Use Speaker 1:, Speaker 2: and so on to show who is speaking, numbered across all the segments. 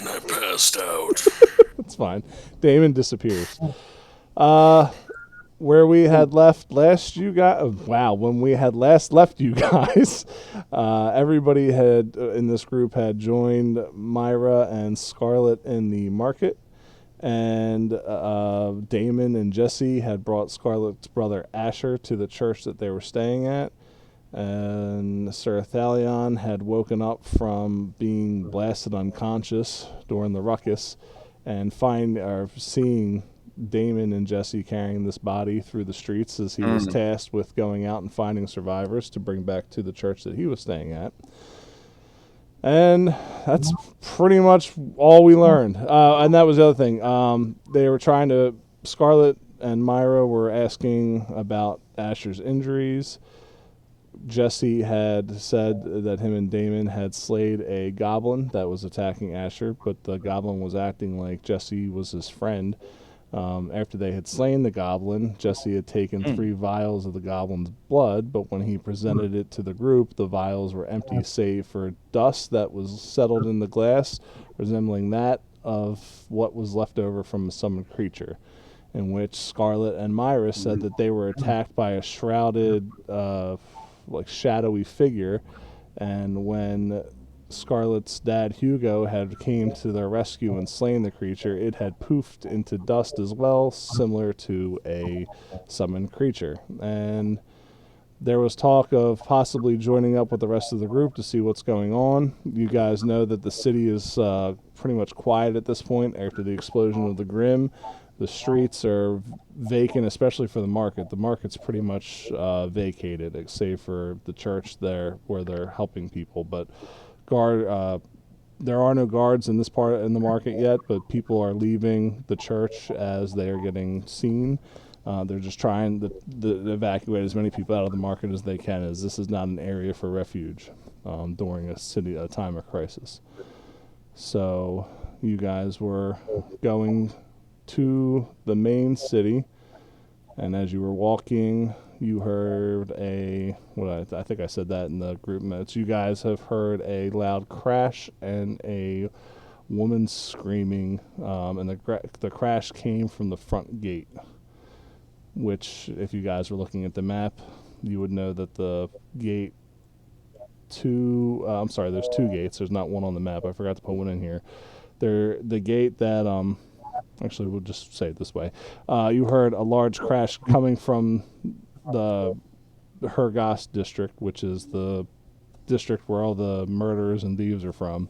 Speaker 1: and I passed out.
Speaker 2: It's fine. Damon disappears. Where we had left last you guys, when we had last left you guys, everybody had in this group had joined Myra and Scarlett in the market, and Damon and Jesse had brought Scarlett's brother Asher to the church that they were staying at, and Sir Thalion had woken up from being blasted unconscious during the ruckus, and seeing Damon and Jesse carrying this body through the streets as he was tasked with going out and finding survivors to bring back to the church that he was staying at. And that's pretty much all we learned. And that was the other thing. They were Scarlett and Myra were asking about Asher's injuries. Jesse had said that him and Damon had slayed a goblin that was attacking Asher, but the goblin was acting like Jesse was his friend. After they had slain the goblin, Jesse had taken 3 vials of the goblin's blood, but when he presented it to the group, the vials were empty save for dust that was settled in the glass, resembling that of what was left over from a summoned creature, in which Scarlett and Myra said that they were attacked by a shrouded, shadowy figure, and when Scarlett's dad Hugo had came to their rescue and slain the creature, it had poofed into dust as well, similar to a summoned creature. And there was talk of possibly joining up with the rest of the group to see what's going on. You guys know that the city is pretty much quiet at this point after the explosion of the Grim. The streets are vacant, especially for the market. The market's pretty much vacated, save for the church there where they're helping people. But there are no guards in the market yet, but people are leaving the church as they are getting seen. They're just trying to evacuate as many people out of the market as they can, as this is not an area for refuge during a time of crisis. So you guys were going to the main city, and as you were walking, you heard I think I said that in the group notes. You guys have heard a loud crash and a woman screaming, and the crash came from the front gate, which, if you guys were looking at the map, you would know that the gate there's 2 gates. There's not one on the map. I forgot to put one in here. The gate that, actually, we'll just say it this way. You heard a large crash coming from the Hergast district, which is the district where all the murders and thieves are from.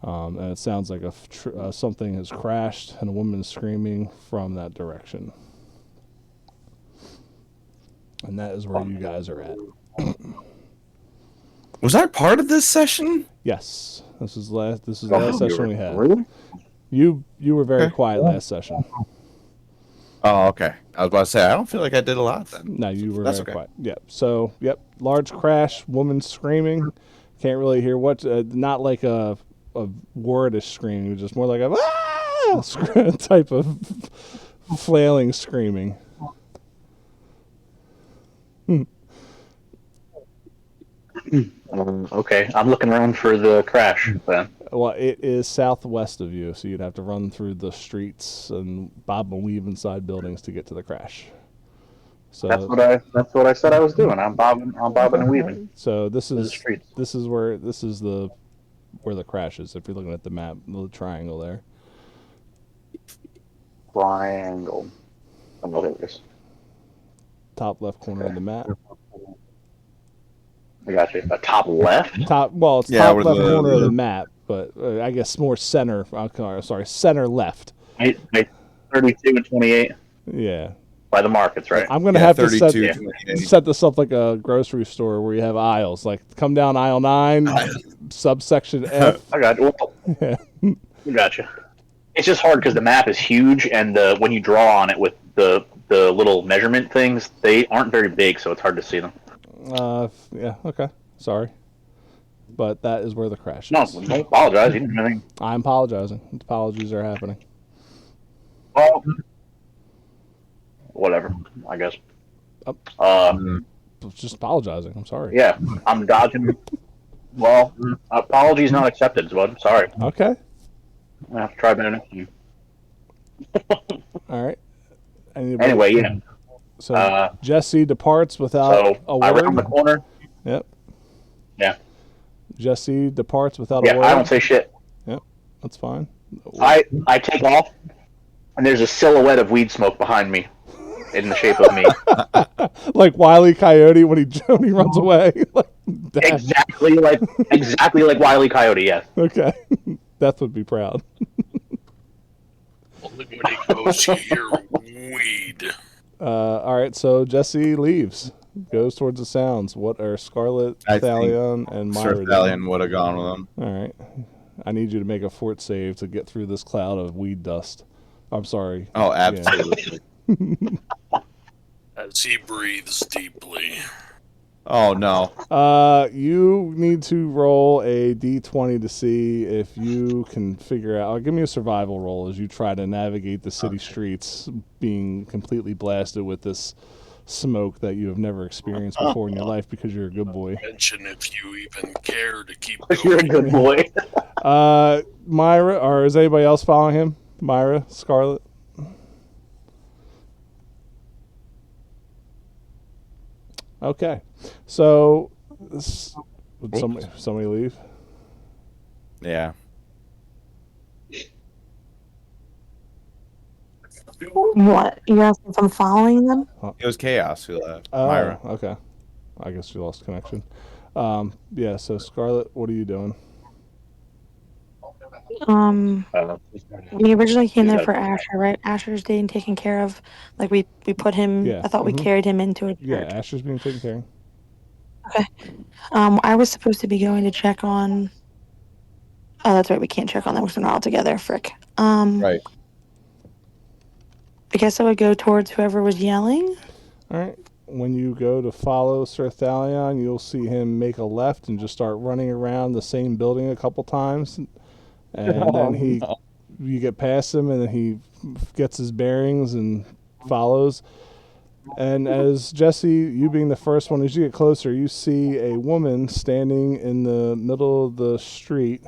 Speaker 2: And it sounds like something has crashed and a woman is screaming from that direction. And that is where you guys are at.
Speaker 3: Was I part of this session?
Speaker 2: Yes. This is the last session we had.
Speaker 3: Really?
Speaker 2: You were very quiet last session.
Speaker 3: Oh, okay. I was about to say, I don't feel like I did a lot then.
Speaker 2: No, you were very quiet. Yep. So, large crash, woman screaming. Can't really hear not like a wordish scream, just more like a type of flailing screaming.
Speaker 4: Okay, I'm looking around for the crash then.
Speaker 2: Well, it is southwest of you, so you'd have to run through the streets and bob and weave inside buildings to get to the crash. So
Speaker 4: that's what I said I was doing. I'm bobbing and weaving.
Speaker 2: So this is where the crash is. If you're looking at the map, the triangle there.
Speaker 4: Triangle. Oh, there it is.
Speaker 2: Top left corner of the map.
Speaker 4: I got you. Top left?
Speaker 2: It's top left corner of the map, but I guess more center. Center left.
Speaker 4: 32 and 28.
Speaker 2: Yeah.
Speaker 4: By the markets, right?
Speaker 2: I'm going to have to set this up like a grocery store where you have aisles. Like, come down aisle 9, subsection F.
Speaker 4: I got you.
Speaker 2: Yeah.
Speaker 4: I got you. It's just hard because the map is huge, and when you draw on it with the little measurement things, they aren't very big, so it's hard to see them.
Speaker 2: Yeah, okay. Sorry. But that is where the crash
Speaker 4: No,
Speaker 2: is.
Speaker 4: don't apologize. You didn't do anything.
Speaker 2: I'm apologizing. Apologies are happening.
Speaker 4: Well, whatever, I guess.
Speaker 2: Just apologizing. I'm sorry.
Speaker 4: Yeah, I'm dodging. Well, apologies not accepted, bud. Sorry.
Speaker 2: Okay.
Speaker 4: I'll have to try better next time.
Speaker 2: All right. Anybody?
Speaker 4: Anyway, yeah.
Speaker 2: So Jesse departs without
Speaker 4: So
Speaker 2: a
Speaker 4: I round the
Speaker 2: word.
Speaker 4: corner.
Speaker 2: Yep.
Speaker 4: Yeah.
Speaker 2: Jesse departs without a
Speaker 4: Yeah,
Speaker 2: word.
Speaker 4: I don't say shit.
Speaker 2: Yep, that's fine.
Speaker 4: I take off, and there's a silhouette of weed smoke behind me, in the shape of me.
Speaker 2: Like Wile E. Coyote when he runs away. Dash.
Speaker 4: exactly like Wile E. Coyote. Yes.
Speaker 2: Okay, Death would be proud.
Speaker 1: Only when he goes, you hear weed.
Speaker 2: All right, so Jesse leaves, goes towards the sounds. What are Scarlet,
Speaker 3: I think
Speaker 2: Thalion, and
Speaker 3: Sir
Speaker 2: Myra doing?
Speaker 3: Thalion would have gone with him.
Speaker 2: All right, I need you to make a fort save to get through this cloud of weed dust. I'm sorry.
Speaker 3: Oh, absolutely.
Speaker 1: As he breathes deeply.
Speaker 3: Oh, no.
Speaker 2: You need to roll a d20 to see if you can figure out. Give me a survival roll as you try to navigate the city streets, being completely blasted with this smoke that you have never experienced before in your life because you're a good boy.
Speaker 1: Mention if you even care to keep
Speaker 4: You're a
Speaker 1: going.
Speaker 4: good boy.
Speaker 2: Myra, or is anybody else following him? Myra, Scarlet. Okay, so would somebody leave?
Speaker 3: Yeah.
Speaker 5: What? You're asking if I'm following them?
Speaker 3: It was Chaos who left.
Speaker 2: Oh,
Speaker 3: Myra.
Speaker 2: okay. I guess you lost connection. Yeah. So Scarlet, what are you doing?
Speaker 5: We originally came there for Asher, right? Asher's being taken care of. Like we put him.
Speaker 2: Yeah.
Speaker 5: I thought we carried him into a church.
Speaker 2: Yeah, Asher's being taken care of.
Speaker 5: Okay. I was supposed to be going to check on. Oh, that's right. We can't check on them because we're not all together. Frick.
Speaker 3: Right.
Speaker 5: I guess I would go towards whoever was yelling.
Speaker 2: All right. When you go to follow Sir Thalion, you'll see him make a left and just start running around the same building a couple times, and then you get past him, and then he gets his bearings and follows. And as Jesse, you being the first one, as you get closer, you see a woman standing in the middle of the street,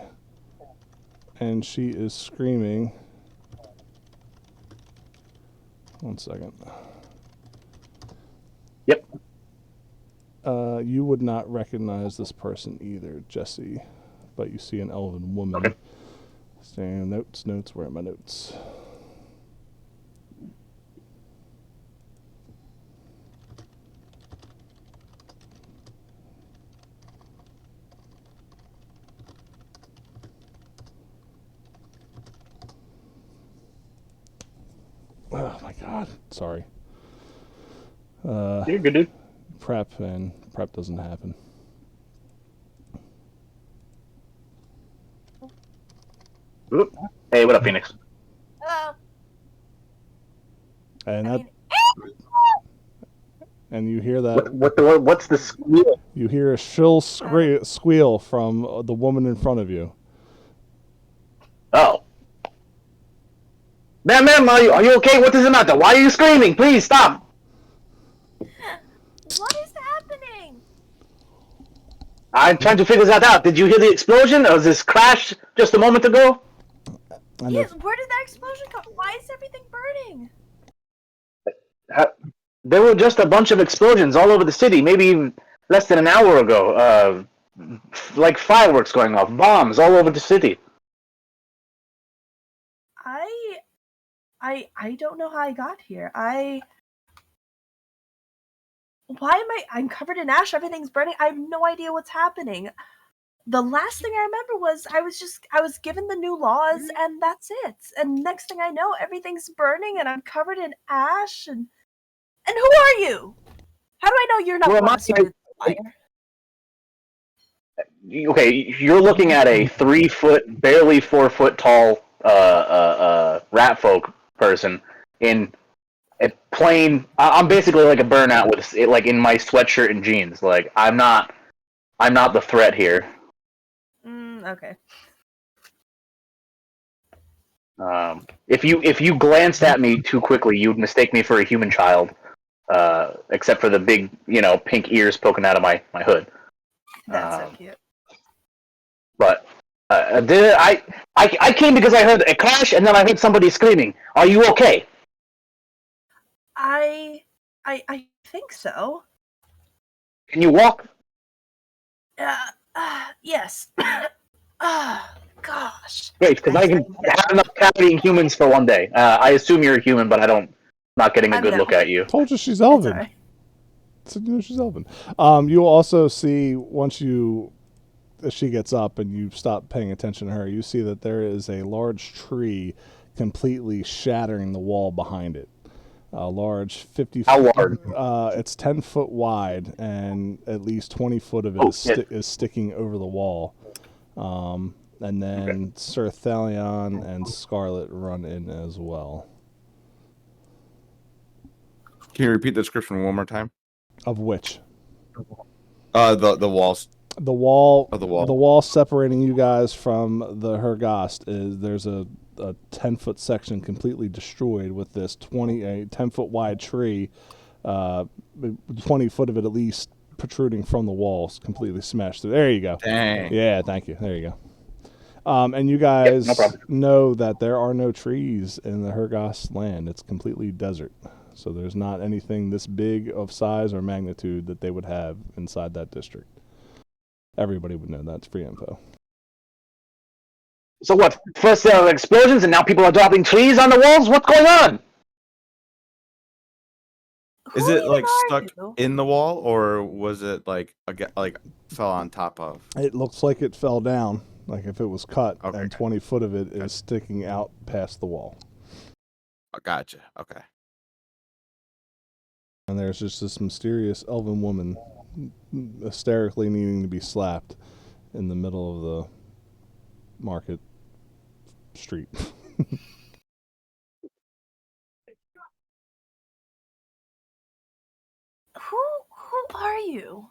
Speaker 2: and she is screaming. One second.
Speaker 4: Yep.
Speaker 2: You would not recognize this person either, Jesse, but you see an elven woman.
Speaker 4: Okay.
Speaker 2: Standing. Notes. Where are my notes? Oh my God! Sorry.
Speaker 4: You're good, dude.
Speaker 2: Prep doesn't happen.
Speaker 4: Oop. Hey, what up, Phoenix?
Speaker 6: Hello.
Speaker 2: And and you hear that.
Speaker 4: What's the squeal?
Speaker 2: You hear a shrill squeal from the woman in front of you.
Speaker 4: Oh. Ma'am, are you okay? What is the matter? Why are you screaming? Please stop.
Speaker 6: What is happening?
Speaker 4: I'm trying to figure that out. Did you hear the explosion? Or was this crash just a moment ago?
Speaker 6: Yes, where did that explosion come? Why is everything burning?
Speaker 4: There were just a bunch of explosions all over the city, maybe even less than an hour ago. Like fireworks going off, bombs all over the city.
Speaker 6: I don't know how I got here. I'm covered in ash, everything's burning. I have no idea what's happening. The last thing I remember was I was given the new laws and that's it. And next thing I know, everything's burning and I'm covered in ash and who are you? How do I know you're not the one who started the fire?
Speaker 4: Okay, you're looking at a 3 foot, barely 4 foot tall rat folk person in a plain. I'm basically like a burnout with like in my sweatshirt and jeans. Like I'm not the threat here.
Speaker 6: Okay.
Speaker 4: If you glanced at me too quickly, you'd mistake me for a human child. Except for the big, pink ears poking out of my hood.
Speaker 6: That's so cute.
Speaker 4: But I came because I heard a crash and then I heard somebody screaming. Are you okay?
Speaker 6: I think so.
Speaker 4: Can you walk?
Speaker 6: Yes. Gosh.
Speaker 4: Great, because I can have enough carrying humans for one day. I assume you're a human, but not getting a good
Speaker 6: No.
Speaker 4: look at you.
Speaker 2: Told you she's
Speaker 6: It's
Speaker 2: Elven.
Speaker 6: alright.
Speaker 2: So, you know, she's Elven. You'll also see once she gets up and you stop paying attention to her, you see that there is a large tree completely shattering the wall behind it. A large 50
Speaker 4: How
Speaker 2: foot.
Speaker 4: large?
Speaker 2: It's 10 foot wide, and at least 20 foot of it is sticking over the wall. And then Sir Thalion and Scarlet run in as well.
Speaker 3: Can you repeat the description one more time?
Speaker 2: Of which?
Speaker 3: The walls.
Speaker 2: The wall,
Speaker 3: Of the wall.
Speaker 2: the wall separating you guys from the Hergast is there's a 10-foot section completely destroyed with this 10-foot wide tree, 20 foot of it at least protruding from the walls, completely smashed through. There you go.
Speaker 3: Dang.
Speaker 2: Yeah, thank you. There you go. And you guys know that there are no trees in the Hergast land. It's completely desert. So there's not anything this big of size or magnitude that they would have inside that district. Everybody would know that's free info.
Speaker 4: So what? First there are explosions, and now people are dropping trees on the walls? What's going on?
Speaker 3: Is
Speaker 6: Who
Speaker 3: it
Speaker 6: even
Speaker 3: like
Speaker 6: are
Speaker 3: stuck
Speaker 6: you?
Speaker 3: in the wall, or was it like fell on top of?
Speaker 2: It looks like it fell down, like if it was cut,
Speaker 3: Okay.
Speaker 2: and 20 foot of it is sticking out past the wall.
Speaker 3: Oh, gotcha. Okay.
Speaker 2: And there's just this mysterious elven woman hysterically needing to be slapped in the middle of the market street.
Speaker 6: Who are you?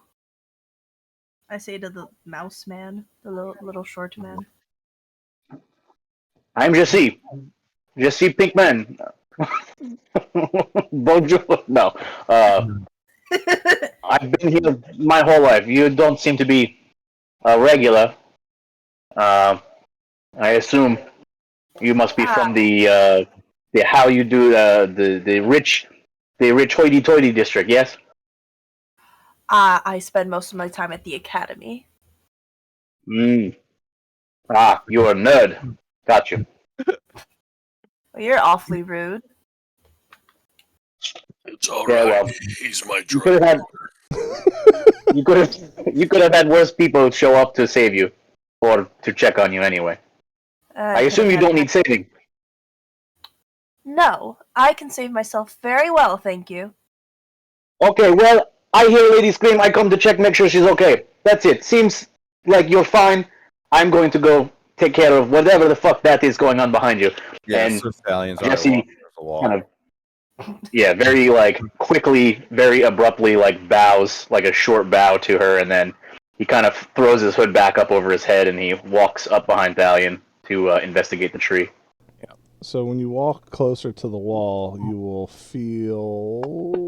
Speaker 6: I say to the mouse man, the little short man.
Speaker 4: I'm Jesse. Jesse Pinkman. Bonjour. No. I've been here my whole life. You don't seem to be a regular. I assume you must be from the how you do the rich hoity-toity district. Yes.
Speaker 6: I spend most of my time at the academy.
Speaker 4: Mm. Ah, you're a nerd. Got you.
Speaker 6: Well, you're awfully rude.
Speaker 1: It's all
Speaker 4: Yeah,
Speaker 1: right.
Speaker 4: well,
Speaker 1: He's my
Speaker 4: You
Speaker 1: drug
Speaker 4: could have had
Speaker 1: dealer.
Speaker 4: you could have had worse people show up to save you, or to check on you anyway. I assume you don't need saving.
Speaker 6: No, I can save myself very well, thank you.
Speaker 4: Okay, well, I hear lady scream. I come to check, make sure she's okay. That's it. Seems like you're fine. I'm going to go take care of whatever the fuck that is going on behind you.
Speaker 3: Yeah,
Speaker 4: And
Speaker 3: Sir Thalions
Speaker 4: Jesse
Speaker 3: on the wall.
Speaker 4: kind of, yeah, very quickly, very abruptly, bows, like a short bow to her, and then he kind of throws his hood back up over his head, and he walks up behind Thalion to investigate the tree.
Speaker 2: So when you walk closer to the wall, you will feel...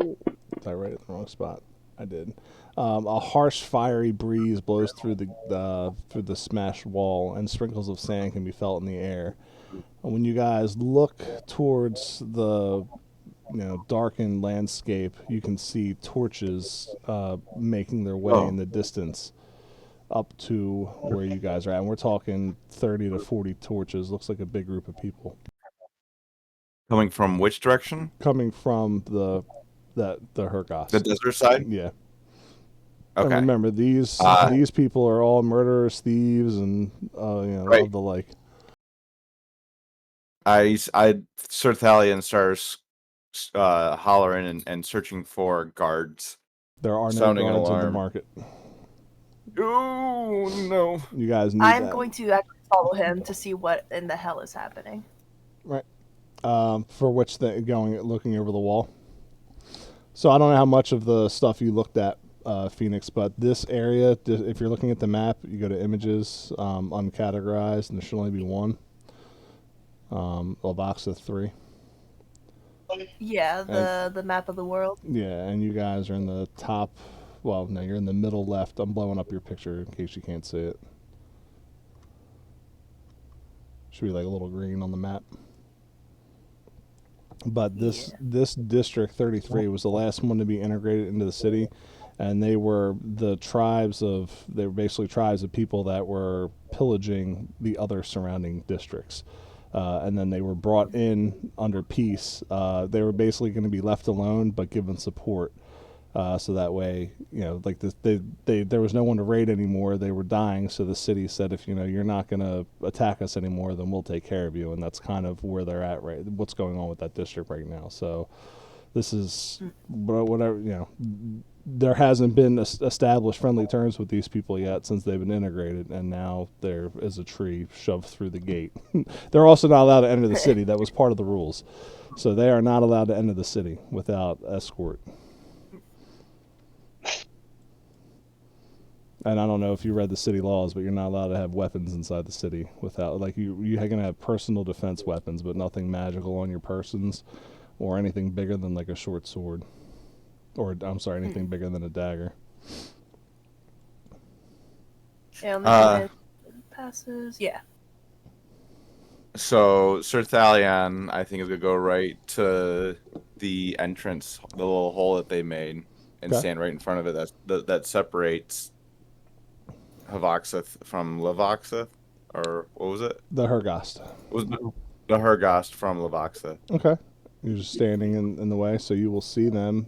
Speaker 2: Did I write it in the wrong spot? I did. A harsh, fiery breeze blows through the smashed wall, and sprinkles of sand can be felt in the air. And when you guys look towards the darkened landscape, you can see torches making their way in the distance up to where you guys are at. And we're talking 30 to 40 torches. Looks like a big group of people.
Speaker 3: Coming from which direction?
Speaker 2: Coming from the Hergast.
Speaker 3: The desert side?
Speaker 2: Yeah.
Speaker 3: Okay.
Speaker 2: And remember, these people are all murderers, thieves, and
Speaker 3: Right.
Speaker 2: of the like.
Speaker 3: Sir Thalion starts hollering and searching for guards.
Speaker 2: There are no
Speaker 3: Sounding an
Speaker 2: guards in the
Speaker 3: alarm.
Speaker 2: market.
Speaker 3: Oh no!
Speaker 2: You guys need
Speaker 6: I'm
Speaker 2: that.
Speaker 6: going to actually follow him to see what in the hell is happening.
Speaker 2: Right. For which looking over the wall. So I don't know how much of the stuff you looked at, Phoenix, but this area, if you're looking at the map, you go to images, uncategorized, and there should only be one. Lovoxith 3.
Speaker 6: Yeah, the map of the world.
Speaker 2: Yeah, and you guys are in the top. Well, no, you're in the middle left. I'm blowing up your picture in case you can't see it. Should be like a little green on the map. But this district 33 was the last one to be integrated into the city, and they were basically tribes of people that were pillaging the other surrounding districts. And then they were brought in under peace. They were basically going to be left alone but given support. So that way, like there was no one to raid anymore. They were dying, so the city said, if you're not going to attack us anymore, then we'll take care of you. And that's kind of where they're at, right? What's going on with that district right now. So this is whatever, there hasn't been established friendly terms with these people yet since they've been integrated, and now there is a tree shoved through the gate. They're also not allowed to enter the city. That was part of the rules. So they are not allowed to enter the city without escort. And I don't know if you read the city laws, but you're not allowed to have weapons inside the city without, like, you're going to have personal defense weapons, but nothing magical on your persons or anything bigger than like a short sword. Or, I'm sorry, anything bigger than a dagger.
Speaker 6: Yeah, on the passes. Yeah.
Speaker 3: So Sir Thalion, I think, is gonna go right to the entrance, the little hole that they made, and stand right in front of it. That separates Lovoxith from Lovoxith, or what was it?
Speaker 2: The Hergast.
Speaker 3: Was the Hergast from Lovoxith?
Speaker 2: Okay. You're just standing in the way, so you will see them.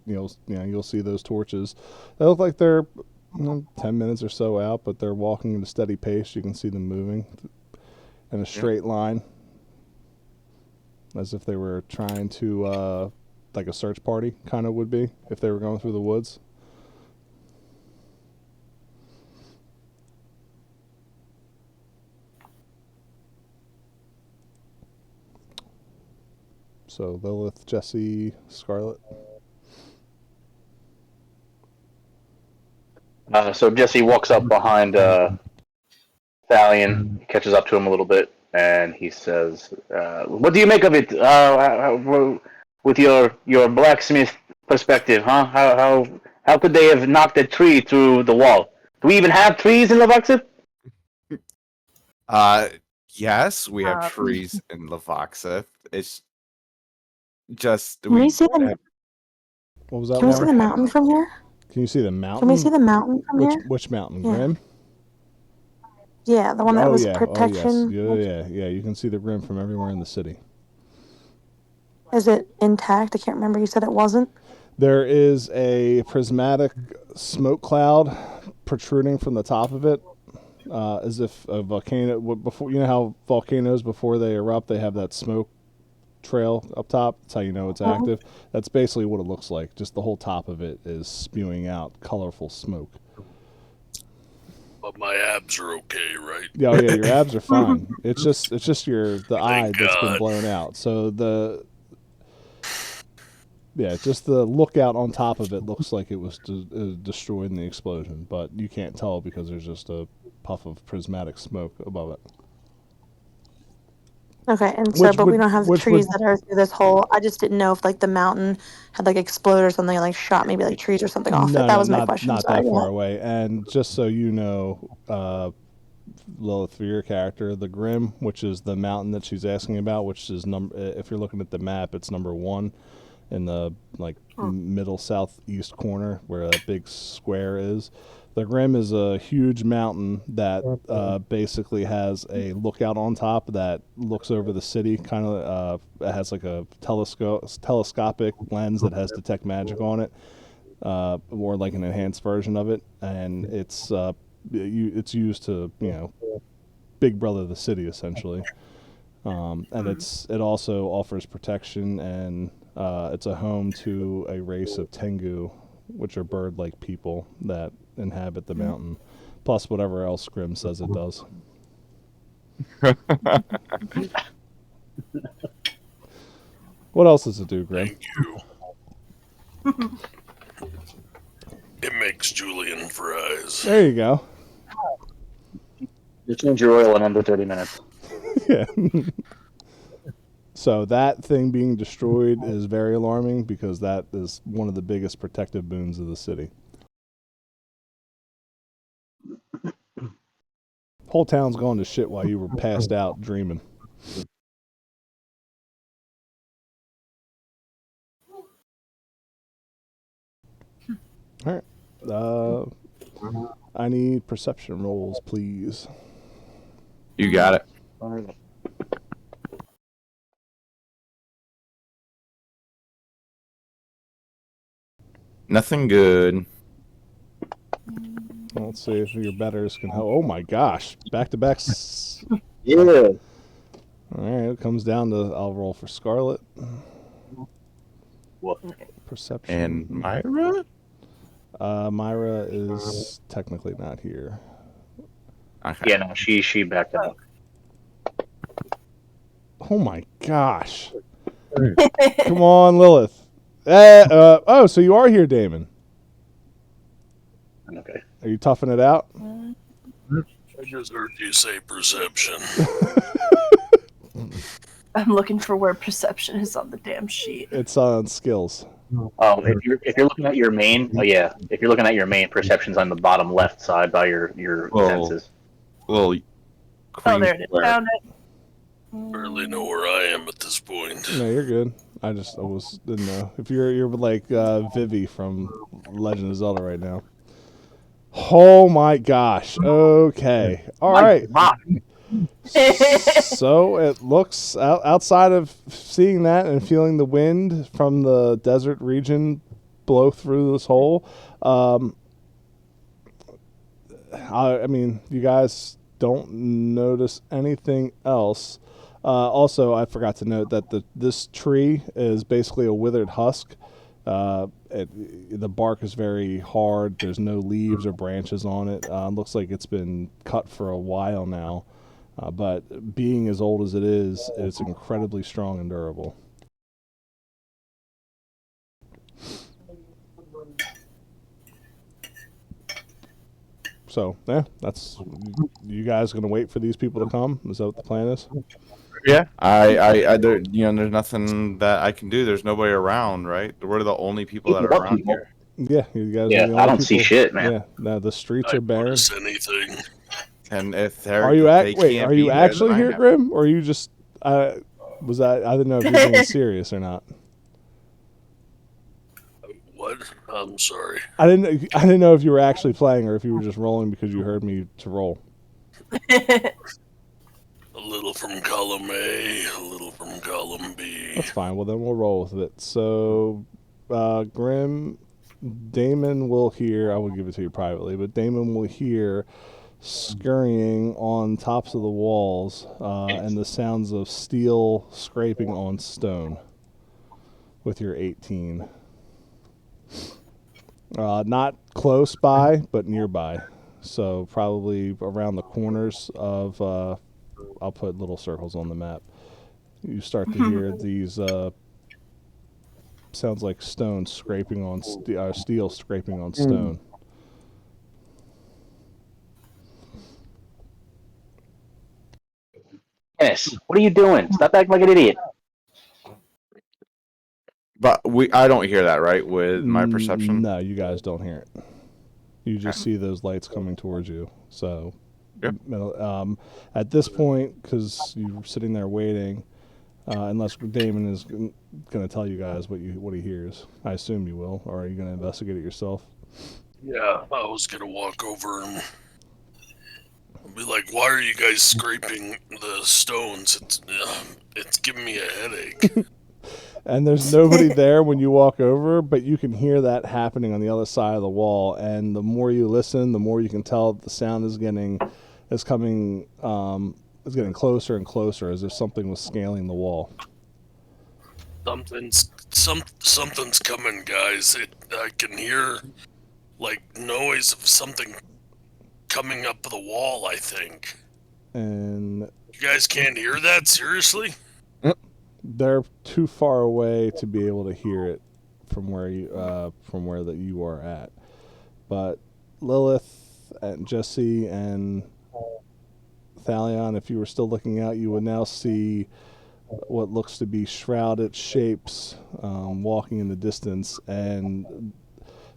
Speaker 2: You'll see those torches. They look like they're 10 minutes or so out, but they're walking at a steady pace. You can see them moving in a straight line, as if they were trying to, like a search party kind of would be if they were going through the woods. So Lilith, Jesse, Scarlet.
Speaker 4: So Jesse walks up behind Thalion, catches up to him a little bit, and he says, "What do you make of it? With your blacksmith perspective, huh? How could they have knocked a tree through the wall? Do we even have trees in Lovoxith?"
Speaker 3: Yes, we have trees in Lovoxith. It's just
Speaker 5: Can we see the
Speaker 2: What was that?
Speaker 5: Can we see the mountain from here?
Speaker 2: Can you see the mountain?
Speaker 5: Can we see the mountain from here?
Speaker 2: Which mountain?
Speaker 5: Yeah.
Speaker 2: Grim?
Speaker 5: Yeah, the one that was protection.
Speaker 2: Oh, yes. Yeah. You can see the Grim from everywhere in the city.
Speaker 5: Is it intact? I can't remember. You said it wasn't?
Speaker 2: There is a prismatic smoke cloud protruding from the top of it, as if a volcano. Before, you know how volcanoes, before they erupt, they have that smoke trail up top. That's how you know it's active. That's basically what it looks like. Just the whole top of it is spewing out colorful smoke.
Speaker 7: But my abs are okay, right?
Speaker 2: Yeah, your abs are fine. It's just the eye that's been blown out. So just the lookout on top of it looks like it was destroyed in the explosion, but you can't tell because there's just a puff of prismatic smoke above it.
Speaker 5: Okay, and so, but we don't have the trees that are through this hole. I just didn't know if, like, the mountain had, like, exploded or something, and, like, shot maybe, like, trees or something off it. That was my question.
Speaker 2: Not that far away. And just so you know, Lilith, for your character, the Grim, which is the mountain that she's asking about, which is if you're looking at the map, it's number 1 in the, like, middle southeast corner where that big square is. The Grim is a huge mountain that basically has a lookout on top that looks over the city. Kind of, it has like a telescopic lens that has detect magic on it, or like an enhanced version of it, and it's used to Big Brother the city essentially, and it also offers protection, and it's a home to a race of Tengu, which are bird-like people that inhabit the mountain, plus whatever else Grim says it does. What else does it do, Grim?
Speaker 7: Thank you. It makes julienne fries.
Speaker 2: There you go.
Speaker 4: You change your oil in under 30 minutes.
Speaker 2: Yeah. So that thing being destroyed is very alarming because that is one of the biggest protective boons of the city. Whole town's gone to shit while you were passed out dreaming. All right. I need perception rolls, please.
Speaker 3: You got it. Nothing good.
Speaker 2: Let's see if your betters can help. Oh my gosh. Back-to-back.
Speaker 1: Yeah.
Speaker 2: All right. It comes down to I'll roll for Scarlet.
Speaker 1: What?
Speaker 2: Perception.
Speaker 3: And Myra?
Speaker 2: Myra is technically not here.
Speaker 3: Okay.
Speaker 4: Yeah, no, she backed up.
Speaker 2: Oh my gosh. Come on, Lilith. Oh, so you are here, Damon.
Speaker 4: Okay.
Speaker 2: Are you toughing it out?
Speaker 7: I just heard you say perception.
Speaker 6: I'm looking for where perception is on the damn sheet.
Speaker 2: It's on skills.
Speaker 4: Oh, if you're looking at your main, oh yeah, if you're looking at your main, perception's on the bottom left side by your senses.
Speaker 3: Well,
Speaker 6: Oh, there it is.
Speaker 3: Square.
Speaker 6: Found it.
Speaker 7: Barely know where I am at this point.
Speaker 2: No, you're good. I didn't know if you're like Vivi from Legend of Zelda right now. Oh my gosh. Okay. All right. So it looks outside of seeing that and feeling the wind from the desert region blow through this hole. I mean, you guys don't notice anything else. Also, I forgot to note that this tree is basically a withered husk. The bark is very hard. There's no leaves or branches on it. Looks like it's been cut for a while now. But being as old as it is, it's incredibly strong and durable. So, yeah, that's you guys gonna wait for these people to come? Is that what the plan is?
Speaker 3: Yeah, I there, there's nothing that I can do. There's nobody around, right? We're the only people that are around here.
Speaker 2: Yeah, you guys.
Speaker 4: Yeah,
Speaker 2: are the
Speaker 4: I
Speaker 2: only
Speaker 4: don't see
Speaker 2: people.
Speaker 4: shit, man.
Speaker 2: Yeah, no, the streets
Speaker 7: I
Speaker 2: are barren.
Speaker 7: notice anything.
Speaker 3: And if they're
Speaker 2: Are you
Speaker 3: they
Speaker 2: wait?
Speaker 3: can't
Speaker 2: Are you
Speaker 3: be there,
Speaker 2: actually
Speaker 3: then I
Speaker 2: here,
Speaker 3: am.
Speaker 2: Grim, or are you just? Was that? I didn't know if you're being serious or not.
Speaker 7: What? I'm sorry.
Speaker 2: I didn't know if you were actually playing or if you were just rolling because you heard me to roll.
Speaker 7: A little from column A, a little from column B.
Speaker 2: That's fine. Well, then we'll roll with it. So, Grim, Damon will hear. I will give it to you privately, but Damon will hear scurrying on tops of the walls and the sounds of steel scraping on stone with your 18. Not close by, but nearby. So probably around the corners of, I'll put little circles on the map. You start to hear these, sounds like stone scraping on, steel scraping on stone.
Speaker 4: Dennis, what are you doing? Stop acting like an idiot.
Speaker 3: But I don't hear that, right? With my perception.
Speaker 2: No, you guys don't hear it. You just see those lights coming towards you. So,
Speaker 3: Yep.
Speaker 2: At this point, because you're sitting there waiting, unless Damon is going to tell you guys what he hears, I assume you will, or are you going to investigate it yourself?
Speaker 7: Yeah, I was gonna walk over and be like, "Why are you guys scraping the stones? It's giving me a headache."
Speaker 2: And there's nobody there when you walk over, but you can hear that happening on the other side of the wall. And the more you listen, the more you can tell the sound is getting closer and closer, as if something was scaling the wall.
Speaker 7: Something's coming, guys. I can hear like noise of something coming up the wall. I think.
Speaker 2: And
Speaker 7: You guys can't hear that? Seriously?
Speaker 2: they're too far away to be able to hear it from where you are at. But Lilith and Jesse and Thalion, if you were still looking out, you would now see what looks to be shrouded shapes walking in the distance, and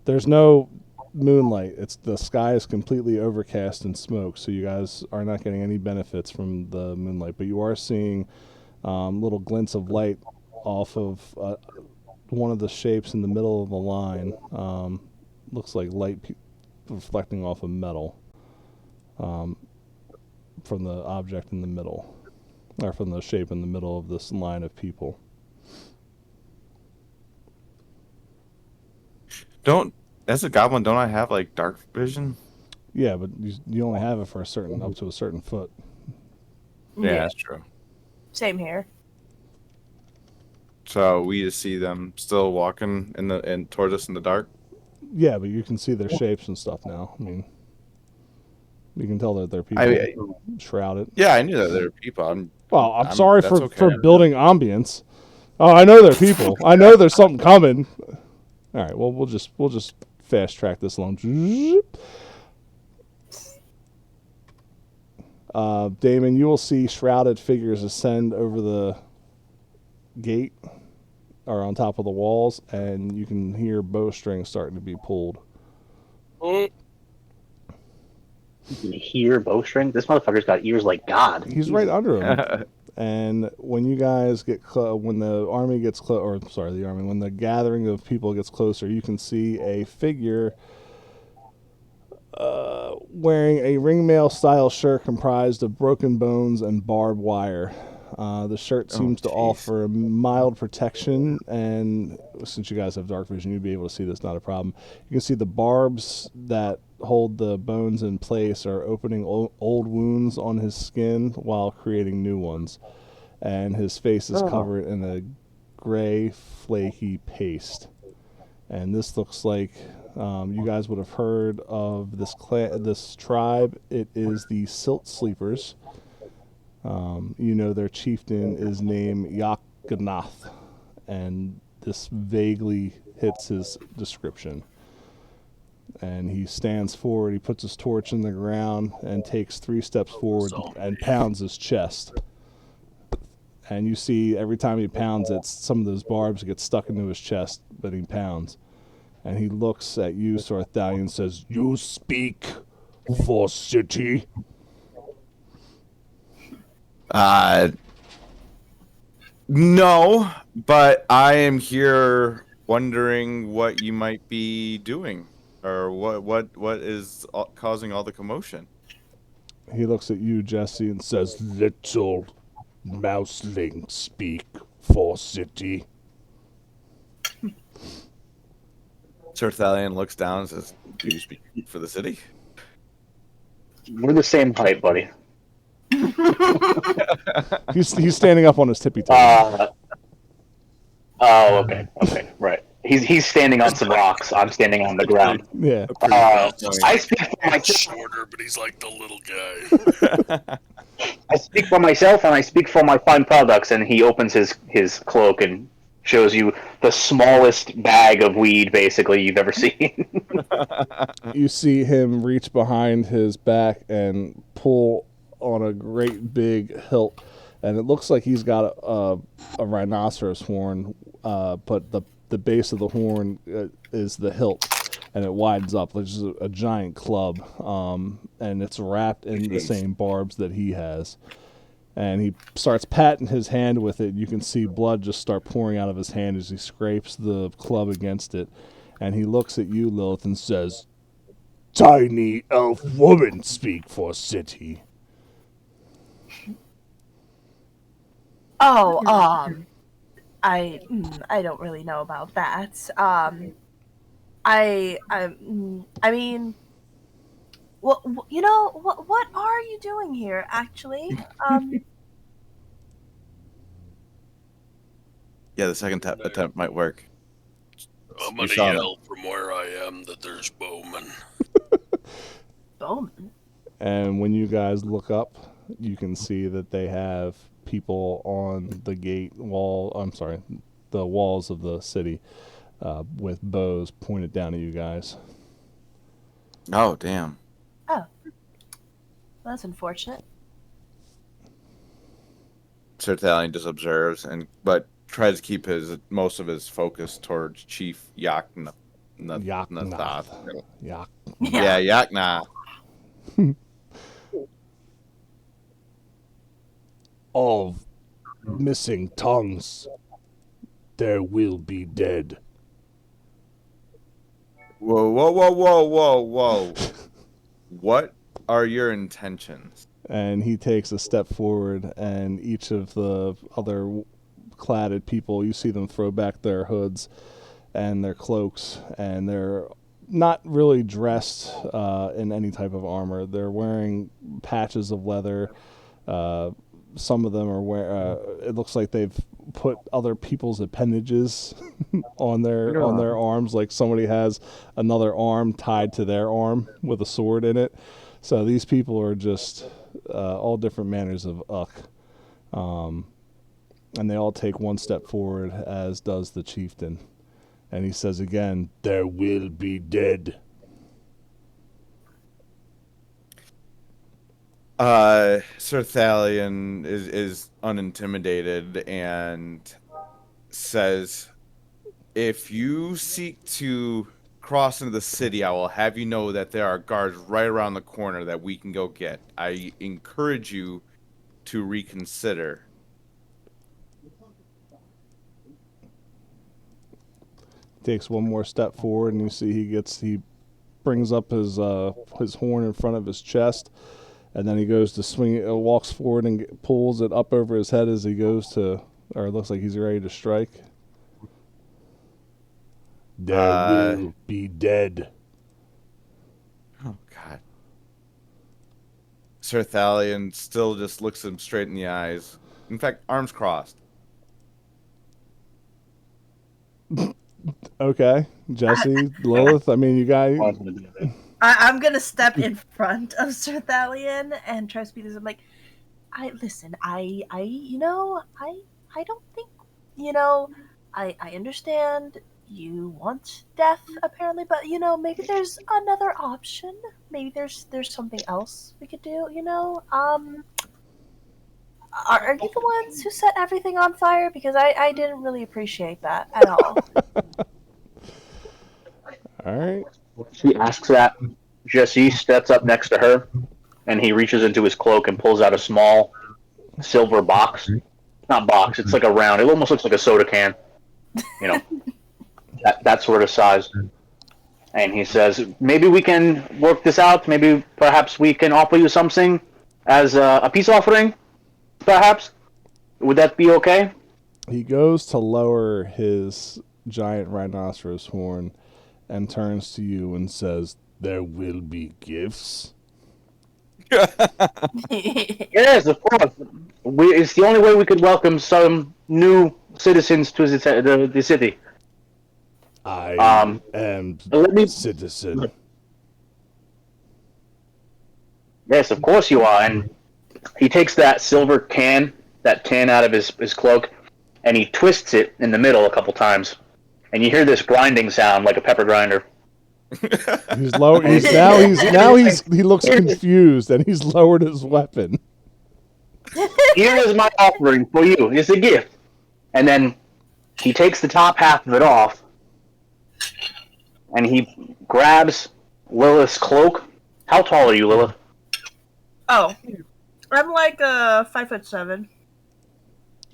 Speaker 2: there's no moonlight. It's the sky is completely overcast and smoke, so you guys are not getting any benefits from the moonlight. But you are seeing little glints of light off of one of the shapes in the middle of the line. Looks like light reflecting off of metal from the object in the middle, or from the shape in the middle of this line of people.
Speaker 3: As a goblin, don't I have like dark vision?
Speaker 2: Yeah, but you only have it for up to a certain foot.
Speaker 3: Yeah, that's true.
Speaker 6: Same here.
Speaker 3: So we just see them still walking towards us in the dark.
Speaker 2: Yeah, but you can see their shapes and stuff now. I mean, you can tell that they're people shrouded.
Speaker 3: Yeah, I knew that they were people.
Speaker 2: I'm sorry for building ambience. Oh, I know they're people. I know there's something coming. All right, well we'll just fast track this along. Damon, you will see shrouded figures ascend over the gate or on top of the walls, and you can hear bowstrings starting to be pulled.
Speaker 4: You can hear bowstring? This motherfucker's got ears like God.
Speaker 2: He's right under him. And when you guys get when the army gets when the gathering of people gets closer, you can see a figure wearing a ringmail style shirt comprised of broken bones and barbed wire. The shirt seems to offer mild protection, and since you guys have dark vision, you'd be able to see this, not a problem. You can see the barbs that hold the bones in place are opening old wounds on his skin while creating new ones. And his face is covered in a gray, flaky paste. And this looks like you guys would have heard of this tribe. It is the Silt Sleepers. Their chieftain is named Yakganath, and this vaguely hits his description. And he stands forward, he puts his torch in the ground, and takes 3 steps forward and pounds his chest. And you see every time he pounds it, some of those barbs get stuck into his chest, but he pounds. And he looks at you, Sorthalion, and says, "You speak for city?"
Speaker 3: No, but I am here wondering what you might be doing, or what is causing all the commotion.
Speaker 2: He looks at you, Jesse, and says, "Little mouseling speak for city."
Speaker 3: Sorthalion looks down and says, "Do you speak for the city?"
Speaker 4: We're the same height, buddy.
Speaker 2: He's standing up on his tippy toes.
Speaker 4: Okay, right. He's standing on some rocks. I'm standing on the ground.
Speaker 2: Yeah.
Speaker 4: I speak for myself.
Speaker 7: Shorter, but he's like the little guy.
Speaker 4: I speak for myself, and I speak for my fine products. And he opens his cloak and shows you the smallest bag of weed, basically, you've ever seen.
Speaker 2: You see him reach behind his back and pull on a great big hilt, and it looks like he's got a rhinoceros horn, but the base of the horn is the hilt, and it widens up, which is a giant club, and it's wrapped in the same barbs that he has. And he starts patting his hand with it. You can see blood just start pouring out of his hand as he scrapes the club against it. And he looks at you, Lilith, and says, "Tiny elf woman speak for city."
Speaker 6: Oh, I don't really know about that. I mean, well, what are you doing here, actually?
Speaker 3: Yeah, the second attempt might work.
Speaker 7: I'm gonna yell from where I am that there's bowmen.
Speaker 6: Bowmen?
Speaker 2: And when you guys look up, you can see that they have people on the the walls of the city with bows pointed down at you guys.
Speaker 3: Oh, damn.
Speaker 6: Oh. That's unfortunate.
Speaker 3: Sorthalion just observes, but tries to keep most of his focus towards Chief Yakganath.
Speaker 2: Yaknath. Yak.
Speaker 3: Yeah, Yakna.
Speaker 2: All missing tongues, there will be dead.
Speaker 3: Whoa, whoa, whoa, whoa, whoa, whoa. What are your intentions?
Speaker 2: And he takes a step forward, and each of the other cladded people, you see them throw back their hoods and their cloaks, and they're not really dressed in any type of armor. They're wearing patches of leather. Some of them are it looks like they've put other people's appendages on their arms, like somebody has another arm tied to their arm with a sword in it. So these people are just all different manners of uck. And they all take one step forward, as does the chieftain. And he says again, there will be dead.
Speaker 3: Sir Thalion is unintimidated and says, if you seek to cross into the city, I will have you know that there are guards right around the corner that we can go get. I encourage you to reconsider.
Speaker 2: Takes one more step forward, and you see he brings up his horn in front of his chest, and then he goes to swing it, walks forward and pulls it up over his head as he goes to, or it looks like he's ready to strike. There will be dead.
Speaker 3: Oh, God. Sir Thalion still just looks him straight in the eyes. In fact, arms crossed.
Speaker 2: Okay. Jesse, Lilith, I mean, you guys...
Speaker 6: I'm gonna step in front of Sir Thalion and try to speak this. I'm like, I don't think, I understand you want death apparently, but maybe there's another option. Maybe there's something else we could do. Are you the ones who set everything on fire? Because I didn't really appreciate that at all.
Speaker 2: All right.
Speaker 4: She asks that. Jesse steps up next to her, and he reaches into his cloak and pulls out a small silver box. Not box, it's like a round. It almost looks like a soda can. That sort of size. And he says, maybe we can work this out. Maybe perhaps we can offer you something as a peace offering, perhaps. Would that be okay?
Speaker 2: He goes to lower his giant rhinoceros horn and turns to you and says, there will be gifts.
Speaker 4: Yes, of course. It's the only way we could welcome some new citizens to the city.
Speaker 2: I am citizen.
Speaker 4: Yes, of course you are. And he takes that silver can, out of his cloak, and he twists it in the middle a couple times. And you hear this grinding sound like a pepper grinder.
Speaker 2: He looks confused, and he's lowered his weapon.
Speaker 4: Here is my offering for you. It's a gift. And then he takes the top half of it off, and he grabs Lilith's cloak. How tall are you, Lilith?
Speaker 6: Oh, I'm like 5'7".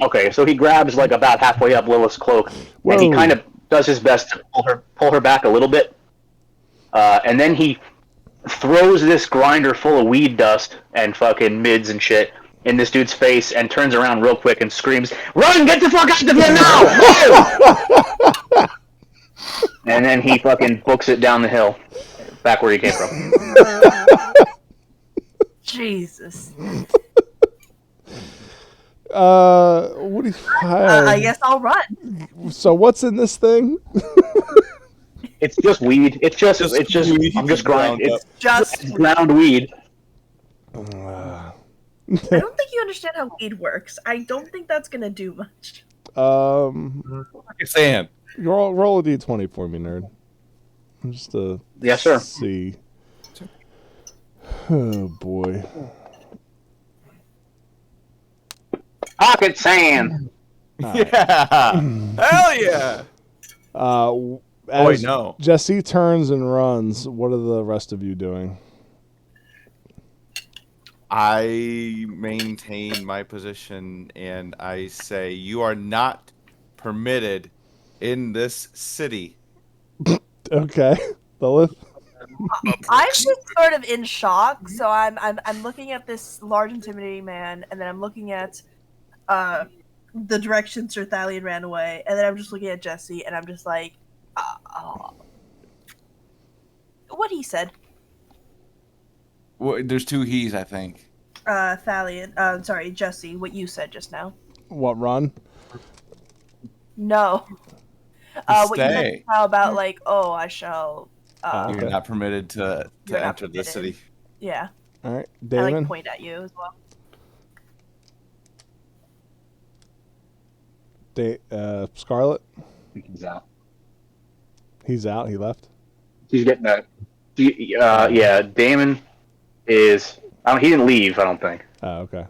Speaker 4: Okay, so he grabs like about halfway up Lilith's cloak, and he kind of does his best to pull her back a little bit. And then he throws this grinder full of weed dust and fucking mids and shit in this dude's face and turns around real quick and screams, "Run! Get the fuck out of here now!" And then he fucking books it down the hill, back where he came from.
Speaker 6: Jesus.
Speaker 2: What do you...
Speaker 6: I guess I'll run.
Speaker 2: So what's in this thing?
Speaker 4: It's just weed. It's just
Speaker 3: weed.
Speaker 4: I'm just grinding. It's
Speaker 6: Just
Speaker 4: ground weed.
Speaker 6: I don't think you understand how weed works. I don't think that's gonna do much.
Speaker 3: Like you're saying.
Speaker 2: Roll a d20 for me, nerd. Just to
Speaker 4: Yes, sir.
Speaker 2: see. Oh boy.
Speaker 4: Pocket sand.
Speaker 3: Yeah. Hell yeah. Oh, wait,
Speaker 2: As
Speaker 3: no.
Speaker 2: Jesse turns and runs, what are the rest of you doing?
Speaker 3: I maintain my position and I say, you are not permitted in this city.
Speaker 2: Okay, Lilith.
Speaker 7: Up
Speaker 6: I'm
Speaker 7: next.
Speaker 6: just sort of in shock. So I'm looking at this large, intimidating man, and then I'm looking at the direction Sir Thalion ran away, and then I'm just looking at Jesse, and I'm just like, what he said.
Speaker 3: Well, there's two he's, I think.
Speaker 6: Thalion. Sorry, Jesse. What you said just now.
Speaker 2: What, run?
Speaker 6: No. What you said
Speaker 3: Stay.
Speaker 6: just now about like, oh, I shall.
Speaker 2: Okay.
Speaker 3: You're not permitted to
Speaker 6: You're not
Speaker 3: enter the
Speaker 6: permitted.
Speaker 3: city.
Speaker 6: Yeah.
Speaker 2: All right,
Speaker 6: I like
Speaker 2: Damon.
Speaker 6: point at you as well.
Speaker 2: Scarlet.
Speaker 4: He's out.
Speaker 2: He's out. He left.
Speaker 4: He's getting that. Yeah, Damon is. He didn't leave, I don't think.
Speaker 2: Oh, okay.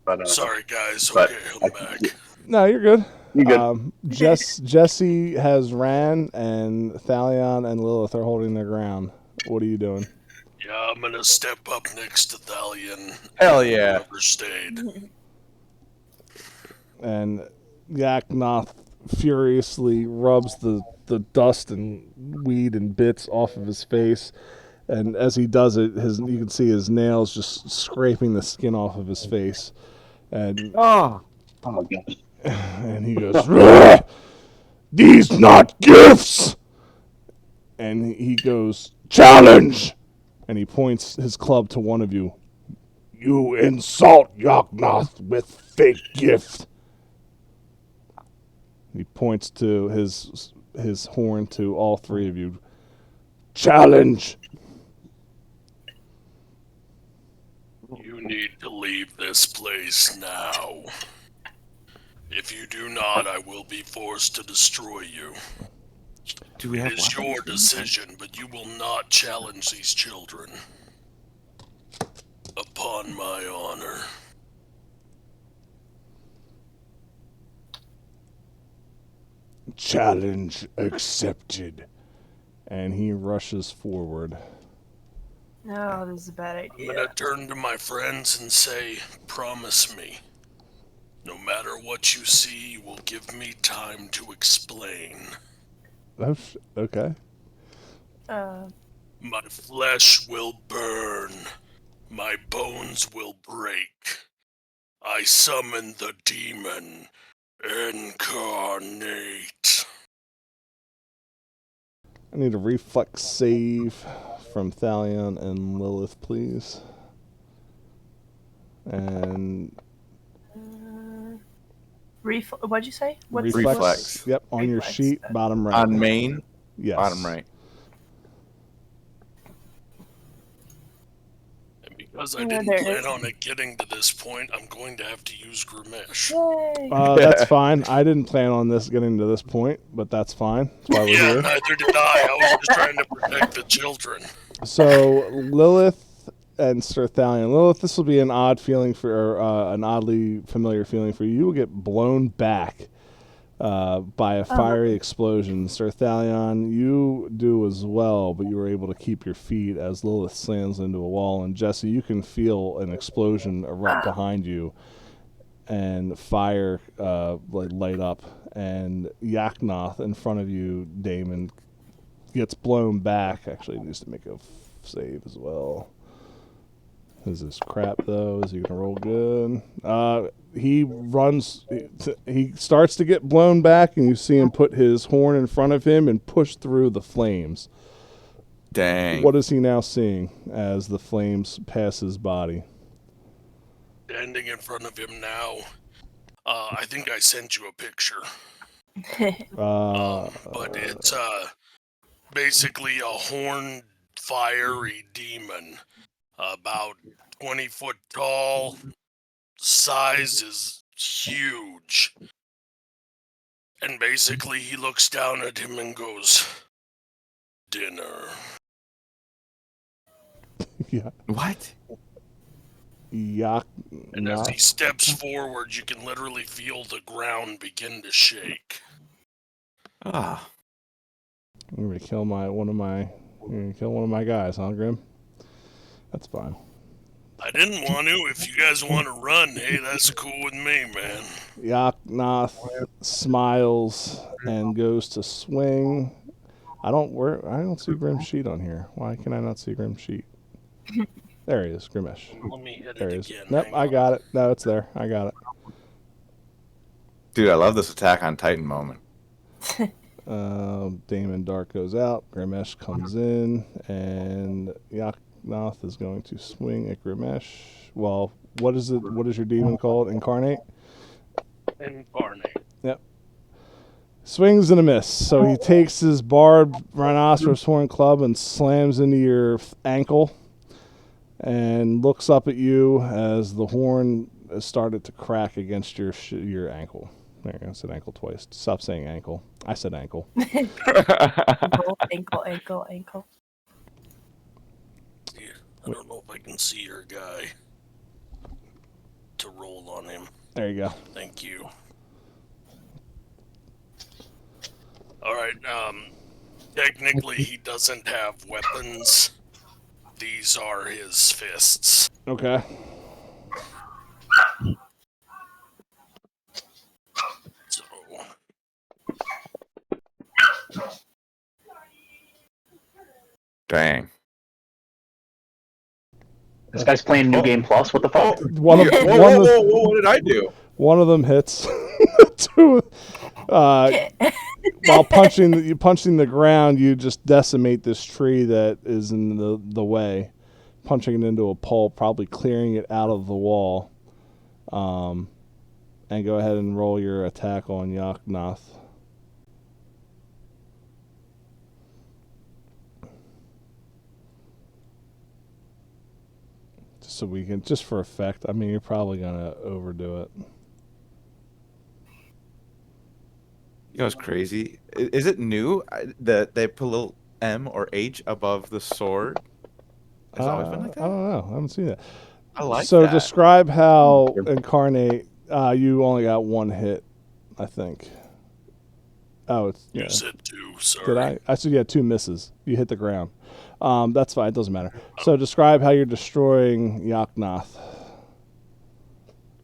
Speaker 4: But
Speaker 7: Sorry, guys.
Speaker 4: but-
Speaker 7: Okay, I'm back.
Speaker 2: No, you're good.
Speaker 4: You good?
Speaker 2: Jesse has ran, and Thalion and Lilith are holding their ground. What are you doing?
Speaker 7: Yeah, I'm gonna step up next to Thalion.
Speaker 3: Hell yeah.
Speaker 7: Whoever stayed.
Speaker 2: And Yaknoth furiously rubs the dust and weed and bits off of his face. And as he does it, you can see his nails just scraping the skin off of his face. And
Speaker 4: Oh my god.
Speaker 2: And he goes, "Rah! These not gifts!" And he goes, "Challenge!" And he points his club to one of you. "You insult Yaknoth with fake gift." He points to his horn to all three of you. "Challenge!"
Speaker 7: You need to leave this place now. If you do not, I will be forced to destroy you.
Speaker 3: Do we
Speaker 7: It
Speaker 3: have
Speaker 7: is your
Speaker 3: weapons?
Speaker 7: decision, but you will not challenge these children. Upon my honor.
Speaker 2: "Challenge accepted." And he rushes forward.
Speaker 6: No, this is a bad
Speaker 7: I'm
Speaker 6: idea.
Speaker 7: gonna turn to my friends and say, promise me. No matter what you see, you will give me time to explain.
Speaker 2: Okay.
Speaker 7: My flesh will burn. My bones will break. I summon the demon. Incarnate.
Speaker 2: I need a reflex save from Thalion and Lilith, please. And
Speaker 6: What'd you say? What's
Speaker 3: Reflex.
Speaker 2: Yep, on your
Speaker 6: Reflex.
Speaker 2: sheet, bottom right.
Speaker 3: On main,
Speaker 2: Yes.
Speaker 3: bottom right.
Speaker 7: And because I
Speaker 6: Yeah,
Speaker 7: didn't
Speaker 6: there
Speaker 7: plan
Speaker 6: is.
Speaker 7: on it getting to this point, I'm going to have to use Grimesh.
Speaker 6: Yay.
Speaker 2: That's fine. I didn't plan on this getting to this point, but that's fine. That's why we're
Speaker 7: Yeah,
Speaker 2: here.
Speaker 7: neither did I. I was just trying to protect the children.
Speaker 2: So Lilith and Sir Thalion. Lilith, this will be an odd feeling for an oddly familiar feeling for you. You will get blown back by a fiery explosion. Sir Thalion, you do as well, but you were able to keep your feet as Lilith slams into a wall. And Jesse, you can feel an explosion erupt behind you and fire light up. And Yaknoth in front of you, Damon, gets blown back. Actually, he needs to make a save as well. Is this crap though? Is he gonna roll good? He runs. He starts to get blown back, and you see him put his horn in front of him and push through the flames.
Speaker 3: Dang.
Speaker 2: What is he now seeing as the flames pass his body?
Speaker 7: Standing in front of him now. I think I sent you a picture. But it's basically a horned, fiery demon. About 20 foot tall. Size is huge. And basically he looks down at him and goes, dinner.
Speaker 2: Yeah.
Speaker 3: What?
Speaker 7: And as he steps forward, you can literally feel the ground begin to shake.
Speaker 3: Ah.
Speaker 2: You're gonna kill one of my guys, huh, Grim? That's fine.
Speaker 7: I didn't want to. If you guys want to run, hey, that's cool with me, man.
Speaker 2: Yaknath smiles and goes to swing. I don't see Grim's sheet on here. Why can I not see Grim's sheet? There he is, Grimesh.
Speaker 7: Let me hit
Speaker 2: There
Speaker 7: it
Speaker 2: he is.
Speaker 7: again.
Speaker 2: Nope, I got it. No, it's there. I got it.
Speaker 3: Dude, I love this Attack on Titan moment.
Speaker 2: Damon Dark goes out. Grimesh comes in, and Yaknath is going to swing at Grimesh. Well, what is it? What is your demon called? Incarnate?
Speaker 7: Incarnate.
Speaker 2: Yep. Swings and a miss. So he takes his barbed rhinoceros horn club and slams into your ankle and looks up at you as the horn has started to crack against your ankle. There, I said ankle twice. Stop saying ankle. I said ankle.
Speaker 6: Ankle.
Speaker 7: Yeah, I don't know if I can see your guy to roll on him.
Speaker 2: There you go.
Speaker 7: Thank you. All right. Technically, he doesn't have weapons. These are his fists.
Speaker 2: Okay.
Speaker 7: So,
Speaker 3: Dang.
Speaker 4: This guy's playing New Game Plus. What the fuck?
Speaker 2: One of
Speaker 3: What did I do?
Speaker 2: one of them hits. Two. While punching the ground, you just decimate this tree that is in the way, punching it into a pole, probably clearing it out of the wall. And go ahead and roll your attack on Yaknath. Just so we can, just for effect. I mean, you're probably gonna overdo it.
Speaker 3: You know what's crazy? Is it new that they put a little M or H above the sword? Has it always been like that?
Speaker 2: I don't know. I haven't seen that.
Speaker 3: I like
Speaker 2: so
Speaker 3: that.
Speaker 2: Describe how Incarnate. You only got one hit, I think. Oh, it's
Speaker 7: you said two, sorry.
Speaker 2: Did I? I said you had two misses. You hit the ground. That's fine. It doesn't matter. So describe how you're destroying Yaknath.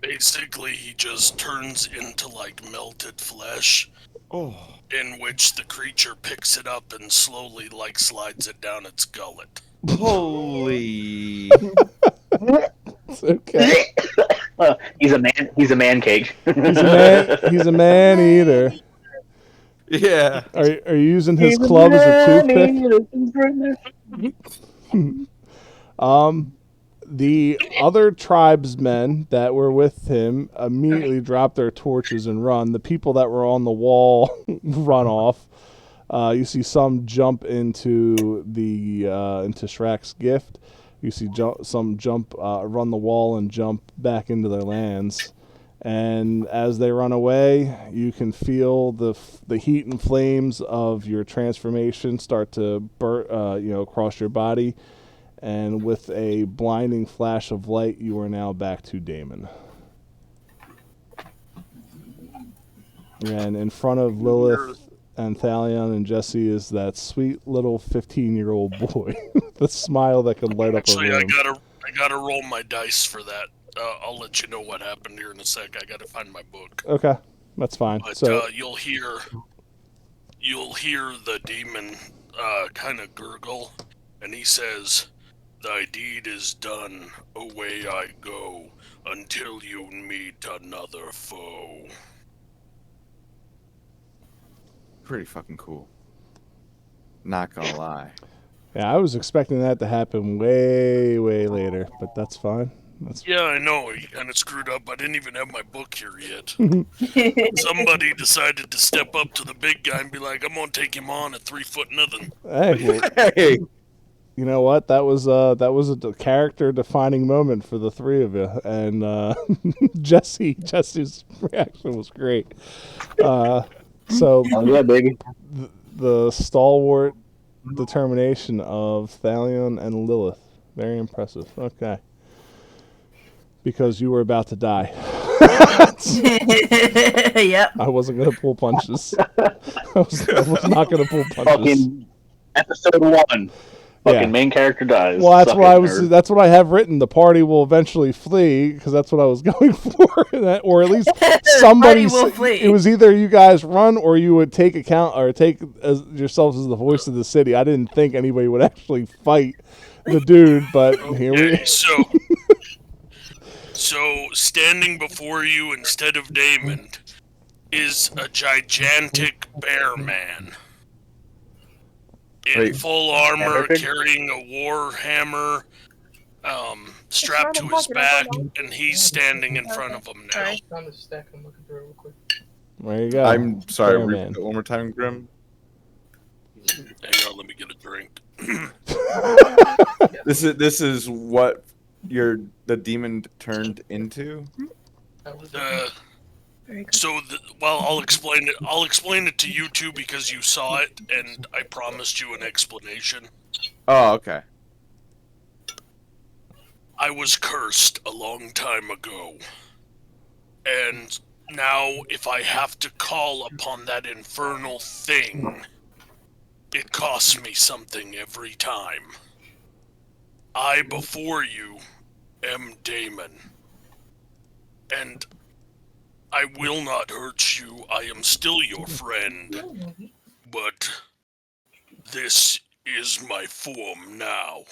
Speaker 7: Basically, he just turns into like melted flesh.
Speaker 3: Oh.
Speaker 7: In which the creature picks it up and slowly like slides it down its gullet.
Speaker 3: Holy.
Speaker 2: It's okay.
Speaker 4: He's a man. He's a man cake.
Speaker 2: He's a man eater.
Speaker 3: Yeah.
Speaker 2: Are you using his club as a toothpick? The other tribesmen that were with him immediately drop their torches and run. The people that were on the wall run off. You see some jump into into Shrek's gift. You see some run the wall and jump back into their lands. And as they run away, you can feel the heat and flames of your transformation start to burn, across your body. And with a blinding flash of light, you are now back to Damon. And in front of Lilith and Thalion and Jesse is that sweet little 15-year-old boy with a smile that can light up a room.
Speaker 7: Actually, I gotta roll my dice for that. I'll let you know what happened here in a sec. I gotta find my book.
Speaker 2: Okay, that's fine.
Speaker 7: But
Speaker 2: So
Speaker 7: you'll hear the demon kind of gurgle, and he says, "Thy deed is done. Away I go until you meet another foe."
Speaker 3: Pretty fucking cool. Not gonna lie.
Speaker 2: yeah, I was expecting that to happen way, way later, but that's fine.
Speaker 7: Yeah, I know. You kind of screwed up. I didn't even have my book here yet. Somebody decided to step up to the big guy and be like, "I'm gonna take him on at 3 foot nothing."
Speaker 2: Hey,
Speaker 3: Hey.
Speaker 2: you know what? That was a character-defining moment for the three of you, and Jesse's reaction was great. So
Speaker 4: Oh yeah, baby.
Speaker 2: the stalwart determination of Thalion and Lilith, very impressive. Okay, because you were about to die.
Speaker 6: Yep.
Speaker 2: I wasn't gonna pull punches. I was not gonna pull punches.
Speaker 4: Fucking episode 1. Fucking main character dies.
Speaker 2: Well, that's
Speaker 4: Suck
Speaker 2: what
Speaker 4: it,
Speaker 2: I was.
Speaker 4: nerd.
Speaker 2: That's what I have written. The party will eventually flee because that's what I was going for, or at least somebody
Speaker 6: will flee.
Speaker 2: It was either you guys run or you would take account or take yourselves as the voice of the city. I didn't think anybody would actually fight the dude, but here we.
Speaker 7: So standing before you instead of Damon is a gigantic bear man. In full armor, carrying a war hammer, strapped to his back, and he's standing in front of him now.
Speaker 1: On the stack, I'm looking through it real quick.
Speaker 2: There you go.
Speaker 3: I'm sorry,
Speaker 2: Bear
Speaker 3: repeat
Speaker 2: man.
Speaker 3: that one more time, Grim.
Speaker 7: Hang on, let me get a drink.
Speaker 3: This is what the demon turned into.
Speaker 7: Well, I'll explain it. I'll explain it to you two because you saw it, and I promised you an explanation.
Speaker 3: Oh, okay.
Speaker 7: I was cursed a long time ago, and now if I have to call upon that infernal thing, it costs me something every time. I, before you, am Damon, and I will not hurt you. I am still your friend, but this is my form now.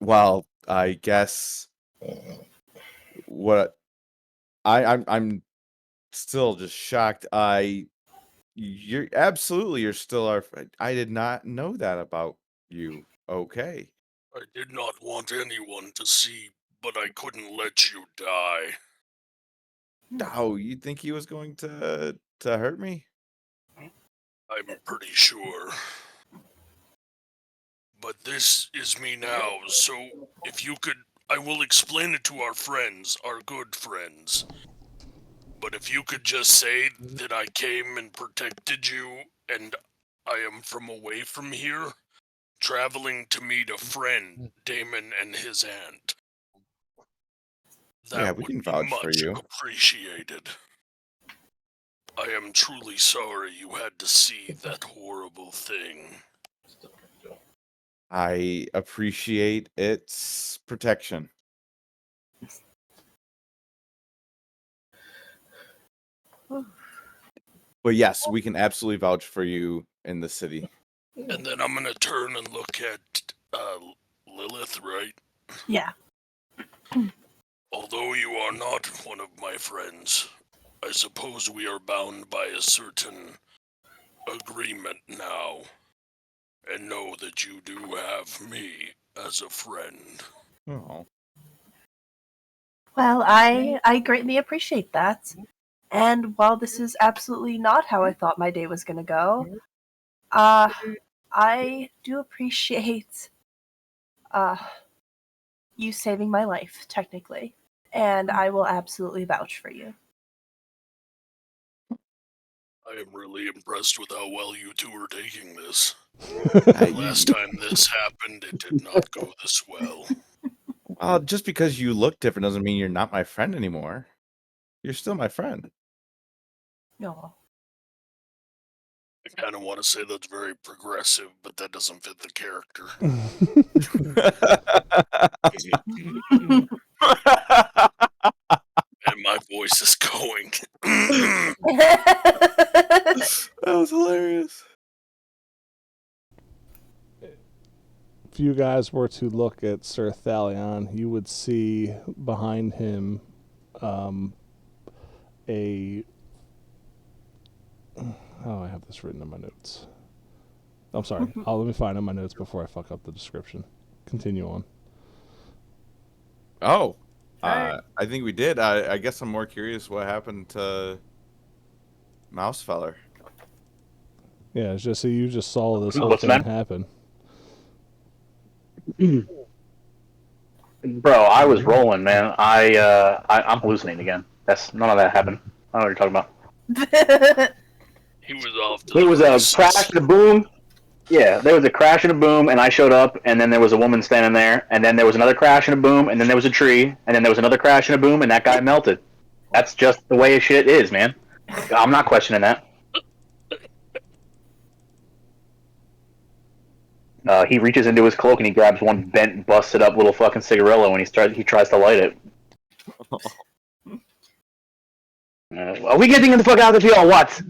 Speaker 3: Well, I guess what I'm still just shocked. You're still our friend. I did not know that about you. Okay.
Speaker 7: I did not want anyone to see, but I couldn't let you die.
Speaker 3: Oh, you think he was going to hurt me?
Speaker 7: I'm pretty sure. But this is me now, so if you could, I will explain it to our friends, our good friends. But if you could just say that I came and protected you, and I am from away from here, traveling to meet a friend, Damon and his aunt. That
Speaker 3: we can
Speaker 7: would be
Speaker 3: vouch for
Speaker 7: much
Speaker 3: you.
Speaker 7: appreciated. I am truly sorry you had to see that horrible thing.
Speaker 3: I appreciate its protection. But yes, we can absolutely vouch for you in the city.
Speaker 7: And then I'm gonna turn and look at Lilith, right?
Speaker 6: Yeah.
Speaker 7: Although you are not one of my friends, I suppose we are bound by a certain agreement now. And know that you do have me as a friend.
Speaker 3: Oh.
Speaker 6: Well, I greatly appreciate that. And while this is absolutely not how I thought my day was going to go, I do appreciate you saving my life, technically. And I will absolutely vouch for you.
Speaker 7: I am really impressed with how well you two are taking this.
Speaker 3: The
Speaker 7: last time this happened, it did not go this well.
Speaker 3: Just because you look different doesn't mean you're not my friend anymore. You're still my friend.
Speaker 6: No.
Speaker 7: I kind of want to say that's very progressive, but that doesn't fit the character. And my voice is going.
Speaker 3: That was hilarious.
Speaker 2: If you guys were to look at Sir Thalion, you would see behind him I have this written in my notes. I'm sorry. Let me find in my notes before I fuck up the description. Continue on.
Speaker 3: Oh, I think we did. I guess I'm more curious what happened to Mousefeller.
Speaker 2: Yeah, it's just so you just saw this whole thing happen.
Speaker 4: Bro, I was rolling, man. I'm hallucinating again. None of that happened. I don't know what you're talking about.
Speaker 7: He was off.
Speaker 4: It was a crash and a boom. Yeah, there was a crash and a boom, and I showed up, and then there was a woman standing there, and then there was another crash and a boom, and then there was a tree, and then there was another crash and a boom, and that guy melted. That's just the way shit is, man. I'm not questioning that. He reaches into his cloak and he grabs one bent, busted up little fucking cigarillo, and he tries to light it. Are we getting the fuck out of the field or what?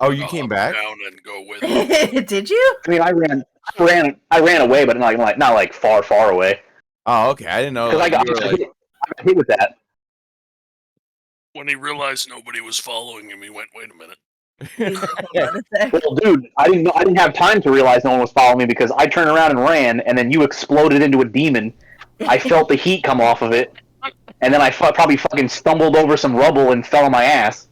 Speaker 3: Oh, you came back?
Speaker 7: Down and go with it.
Speaker 6: Did you?
Speaker 4: I mean, I ran away, but not like far away.
Speaker 3: Oh, okay. I didn't know.
Speaker 4: Because I got hit with that.
Speaker 7: When he realized nobody was following him, he went, "Wait a minute."
Speaker 4: Well, dude, I didn't have time to realize no one was following me because I turned around and ran, and then you exploded into a demon. I felt the heat come off of it, and then I probably fucking stumbled over some rubble and fell on my ass.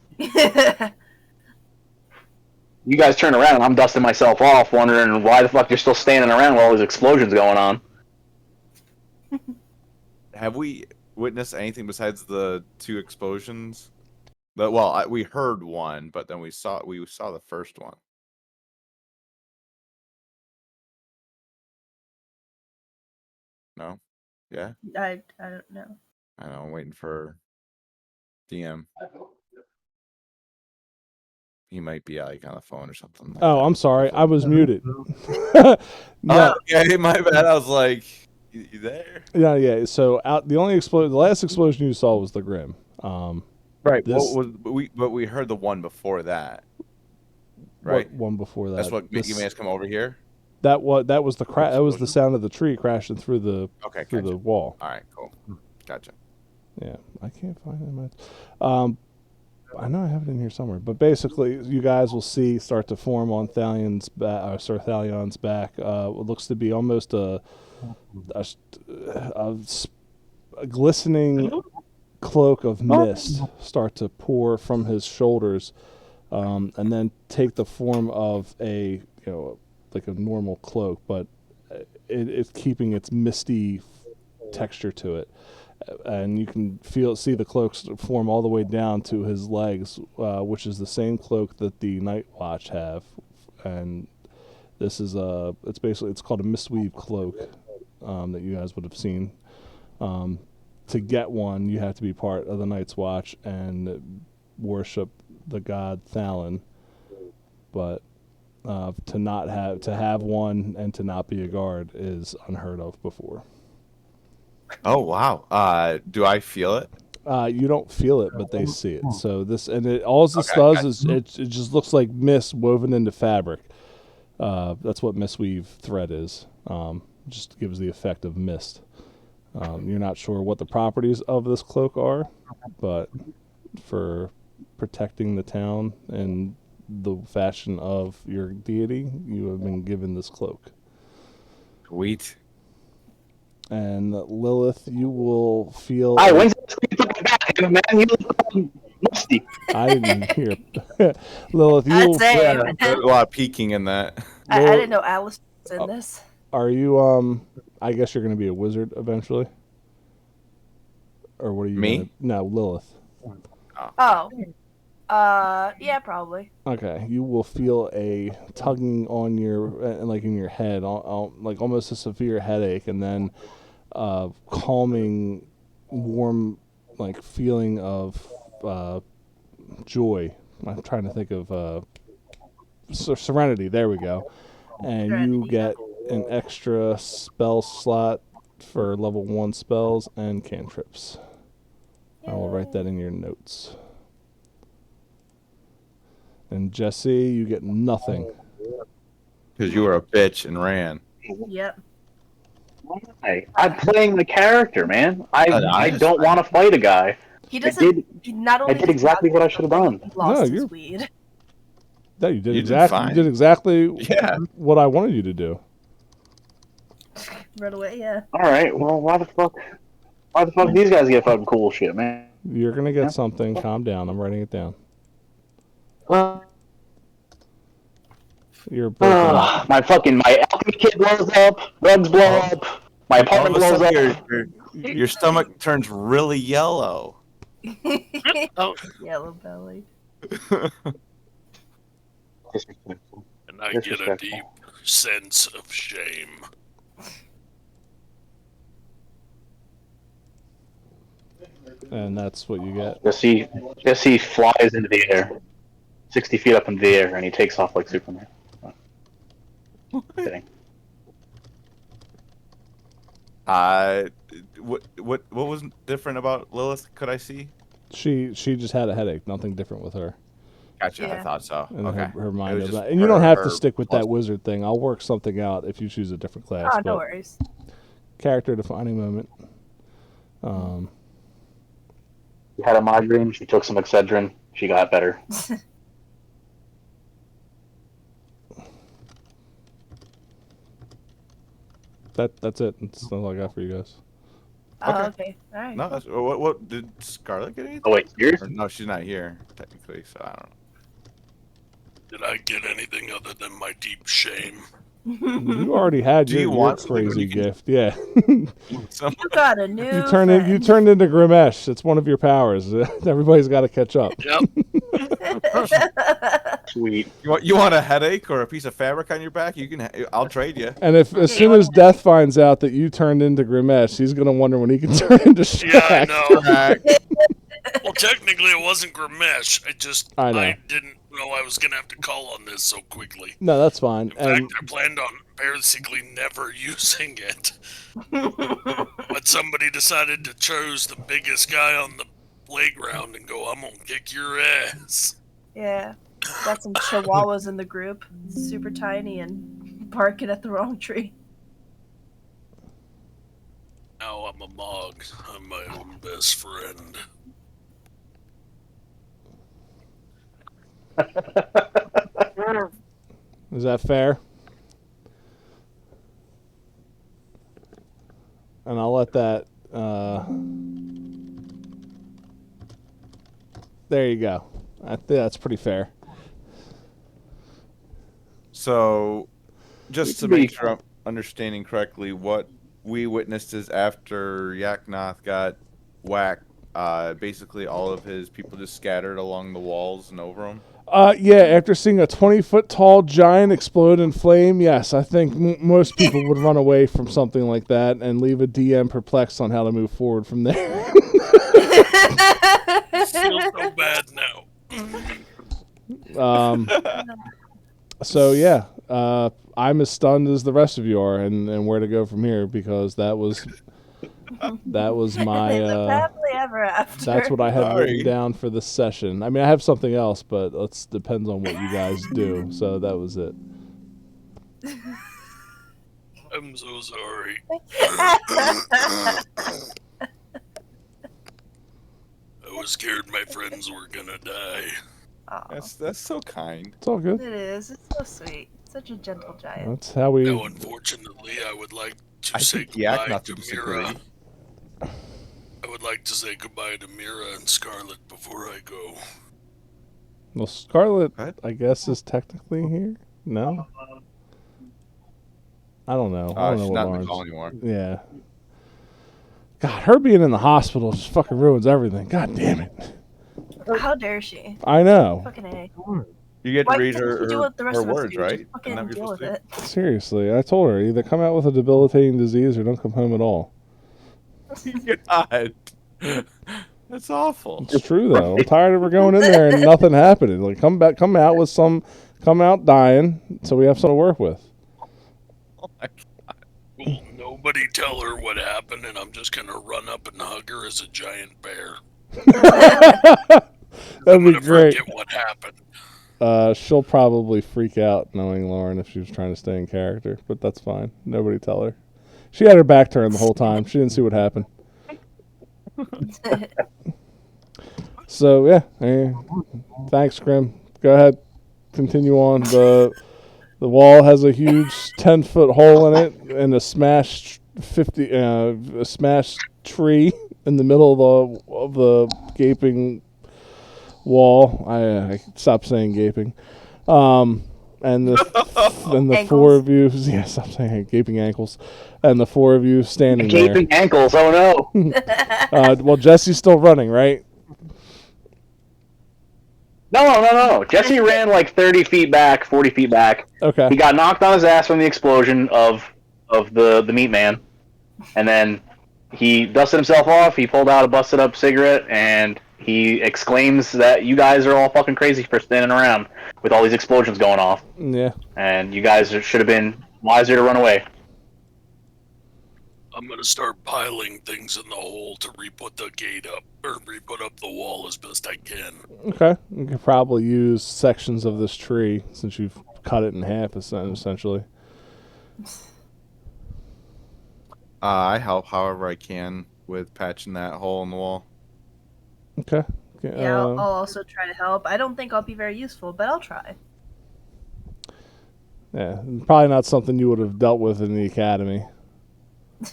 Speaker 4: You guys turn around, and I'm dusting myself off, wondering why the fuck you're still standing around while all these explosions going on.
Speaker 3: Have we witnessed anything besides the 2 explosions? Well, we heard one, but then we saw the first one. No? Yeah?
Speaker 6: I don't know.
Speaker 3: I know, I'm waiting for DM. He might be like on the phone or something. Like
Speaker 2: Oh,
Speaker 3: that.
Speaker 2: I'm sorry. I was muted.
Speaker 3: No. Oh, okay, my bad. I was like, you there?
Speaker 2: Yeah. So the last explosion you saw was the Grim.
Speaker 3: Right.
Speaker 2: This,
Speaker 3: But we heard the one before that. Right.
Speaker 2: One before that.
Speaker 3: That's what made us come over here.
Speaker 2: That was the That was the sound of the tree crashing through the the wall.
Speaker 3: All right. Cool. Gotcha.
Speaker 2: Yeah, I can't find it. I know I have it in here somewhere, but basically, you guys will start to form on Thalion's back. What looks to be almost a glistening cloak of mist start to pour from his shoulders, and then take the form of a like a normal cloak, but it's keeping its misty texture to it. And you can see the cloaks form all the way down to his legs, which is the same cloak that the Night Watch have. And this is it's called a Mistweave cloak that you guys would have seen. To get one, you have to be part of the Night's Watch and worship the god Thalon. But to have one and to not be a guard is unheard of before.
Speaker 3: Oh wow! Do I feel it?
Speaker 2: You don't feel it, but they see it. So this all this does is it just looks like mist woven into fabric. That's what Mistweave thread is. Just gives the effect of mist. You're not sure what the properties of this cloak are, but for protecting the town in the fashion of your deity, you have been given this cloak.
Speaker 3: Sweet.
Speaker 2: And Lilith, you will feel.
Speaker 4: When's the man? You look musty.
Speaker 2: I didn't hear. Lilith, you will.
Speaker 3: There's a lot of peeking in that.
Speaker 6: I didn't know Alice was in this.
Speaker 2: Are you? I guess you're going to be a wizard eventually. Or what are you?
Speaker 3: Me?
Speaker 2: No, Lilith.
Speaker 6: Oh. Yeah, probably.
Speaker 2: Okay, you will feel a tugging on your, like in your head, like almost a severe headache, and then calming, warm, like feeling of joy. I'm trying to think of serenity. There we go. And you get an extra spell slot for level 1 spells and cantrips. I will write that in your notes. And Jesse, you get nothing.
Speaker 3: Because you were a bitch and ran.
Speaker 6: Yep.
Speaker 4: I'm playing the character, man. I don't want to fight a guy.
Speaker 6: He doesn't. I
Speaker 4: did exactly what I should have done.
Speaker 6: He lost his weed.
Speaker 2: No, you did exactly. You did exactly what I wanted you to do.
Speaker 6: Right away, yeah.
Speaker 4: All right. Well, why the fuck these guys get fucking cool shit, man?
Speaker 2: You're gonna get something. Calm down. I'm writing it down. You're broken up.
Speaker 4: My alchemy kit blows up. Rugs blow up. My apartment blows up.
Speaker 3: Your stomach turns really yellow.
Speaker 6: Yellow belly.
Speaker 7: I get a deep sense of shame.
Speaker 2: And that's what you get.
Speaker 4: Yes, he flies into the air, 60 feet up in the air, and he takes off like Superman. Kidding.
Speaker 3: What was different about Lilith? Could I see?
Speaker 2: She just had a headache. Nothing different with her.
Speaker 3: Gotcha.
Speaker 6: Yeah.
Speaker 3: I thought so.
Speaker 2: And
Speaker 3: Okay.
Speaker 2: her mind
Speaker 3: was
Speaker 2: of
Speaker 3: just
Speaker 2: that. And you don't have to
Speaker 3: her
Speaker 2: stick with
Speaker 3: plus-
Speaker 2: that wizard thing. I'll work something out if you choose a different class.
Speaker 6: Oh, no
Speaker 2: but
Speaker 6: worries.
Speaker 2: character defining moment.
Speaker 4: She had a migraine. She took some Excedrin. She got better.
Speaker 2: That's it. That's all I got for you guys.
Speaker 6: Oh, okay. All right.
Speaker 3: No, that's, what did Scarlet get anything?
Speaker 4: Oh wait, yours?
Speaker 3: Or, no, she's not here technically, so I don't know.
Speaker 7: Did I get anything other than my deep shame?
Speaker 2: You already had
Speaker 3: Do you
Speaker 2: your
Speaker 3: want something
Speaker 2: crazy
Speaker 3: you can-
Speaker 2: gift. Yeah.
Speaker 6: You got a new
Speaker 2: You
Speaker 6: friend.
Speaker 2: turned into Grimesh. It's one of your powers. Everybody's got to catch up.
Speaker 7: Yep.
Speaker 4: Sweet.
Speaker 3: You want a headache or a piece of fabric on your back? I'll trade you.
Speaker 2: And if as soon as Death finds out that you turned into Grimesh, he's gonna wonder when he can turn into Shrek.
Speaker 7: Yeah, I know.
Speaker 3: Right.
Speaker 7: Well, technically, it wasn't Grimesh.
Speaker 2: I know.
Speaker 7: I didn't know I was gonna have to call on this so quickly.
Speaker 2: No, that's fine.
Speaker 7: In fact, I planned on basically never using it. But somebody decided to choose the biggest guy on the playground and go, I'm gonna kick your ass.
Speaker 6: Yeah. Got some chihuahuas in the group. Super tiny and barking at the wrong tree.
Speaker 7: Now I'm a Mog. I'm my own best friend.
Speaker 2: Is that fair? And I'll let that. There you go. I think that's pretty fair.
Speaker 3: So, just to make sure I'm understanding correctly, what we witnessed is after Yaknoth got whacked, basically all of his people just scattered along the walls and over him.
Speaker 2: Yeah, after seeing a 20-foot tall giant explode in flame, yes, I think most people would run away from something like that and leave a DM perplexed on how to move forward from there.
Speaker 7: I feel so bad now.
Speaker 2: So yeah, I'm as stunned as the rest of you are, and where to go from here, because that was my
Speaker 6: Live happily ever after.
Speaker 2: that's what I had
Speaker 3: Sorry.
Speaker 2: written down for this session. I mean, I have something else, but it depends on what you guys do. So that was it.
Speaker 7: I'm so sorry. I was scared my friends were gonna die.
Speaker 6: Aw,
Speaker 3: That's so kind.
Speaker 2: It's all good.
Speaker 6: it is. It's so sweet. Such a gentle giant.
Speaker 2: That's how we.
Speaker 7: Now, unfortunately, I would like to
Speaker 3: I
Speaker 7: say
Speaker 3: think
Speaker 7: goodbye
Speaker 3: Yaknoth
Speaker 7: to
Speaker 3: would disagree.
Speaker 7: Mira. I would like to say goodbye to Mira and Scarlet before I go.
Speaker 2: Well, Scarlet,
Speaker 3: What?
Speaker 2: I guess, is technically here. No, I don't know. I don't know
Speaker 3: She's
Speaker 2: what
Speaker 3: not in the
Speaker 2: Lawrence.
Speaker 3: call anymore.
Speaker 2: Yeah. God, her being in the hospital just fucking ruins everything. God damn it.
Speaker 6: How dare she?
Speaker 2: I know.
Speaker 6: Fucking A.
Speaker 3: You get to
Speaker 6: Why
Speaker 3: read
Speaker 6: can't you do
Speaker 3: her
Speaker 6: what the rest of us
Speaker 3: words,
Speaker 6: do?
Speaker 3: right?
Speaker 6: Just fucking
Speaker 3: Isn't that what
Speaker 6: deal
Speaker 3: you're
Speaker 6: with
Speaker 3: supposed
Speaker 6: it.
Speaker 2: Seriously, I told her either come out with a debilitating disease or don't come home at all.
Speaker 3: to? God. That's awful.
Speaker 2: It's true though. I'm tired of her going in there and nothing happening. Like come out dying, so we have something to work with.
Speaker 3: Oh my
Speaker 7: Will nobody tell her what happened, and I'm just gonna run up and hug her as a giant bear?
Speaker 2: That'd
Speaker 7: I'm
Speaker 2: be
Speaker 7: gonna
Speaker 2: great.
Speaker 7: forget what happened.
Speaker 2: She'll probably freak out knowing Lauren if she was trying to stay in character, but that's fine. Nobody tell her. She had her back turned the whole time. She didn't see what happened. So yeah, thanks, Grim. Go ahead, continue on. The wall has a huge 10-foot hole in it and a smashed tree in the middle of the gaping wall. I stopped saying gaping. And the four of you, yeah, stop saying gaping ankles, and the four of you standing
Speaker 4: Gaping ankles. Oh no.
Speaker 2: there. Well, Jesse's still running, right?
Speaker 4: No. Jesse ran like 30 feet back, 40 feet back.
Speaker 2: Okay.
Speaker 4: He got knocked on his ass from the explosion of the meat man, and then he dusted himself off. He pulled out a busted up cigarette, and he exclaims that you guys are all fucking crazy for standing around with all these explosions going off.
Speaker 2: Yeah.
Speaker 4: And you guys should have been wiser to run away.
Speaker 7: I'm gonna start piling things in the hole to re-put the gate up, or re-put up the wall as best I can.
Speaker 2: Okay. You could probably use sections of this tree since you've cut it in half, essentially.
Speaker 3: I help however I can with patching that hole in the wall.
Speaker 2: Okay.
Speaker 6: Yeah, I'll also try to help. I don't think I'll be very useful, but I'll try.
Speaker 2: Yeah, probably not something you would have dealt with in the academy.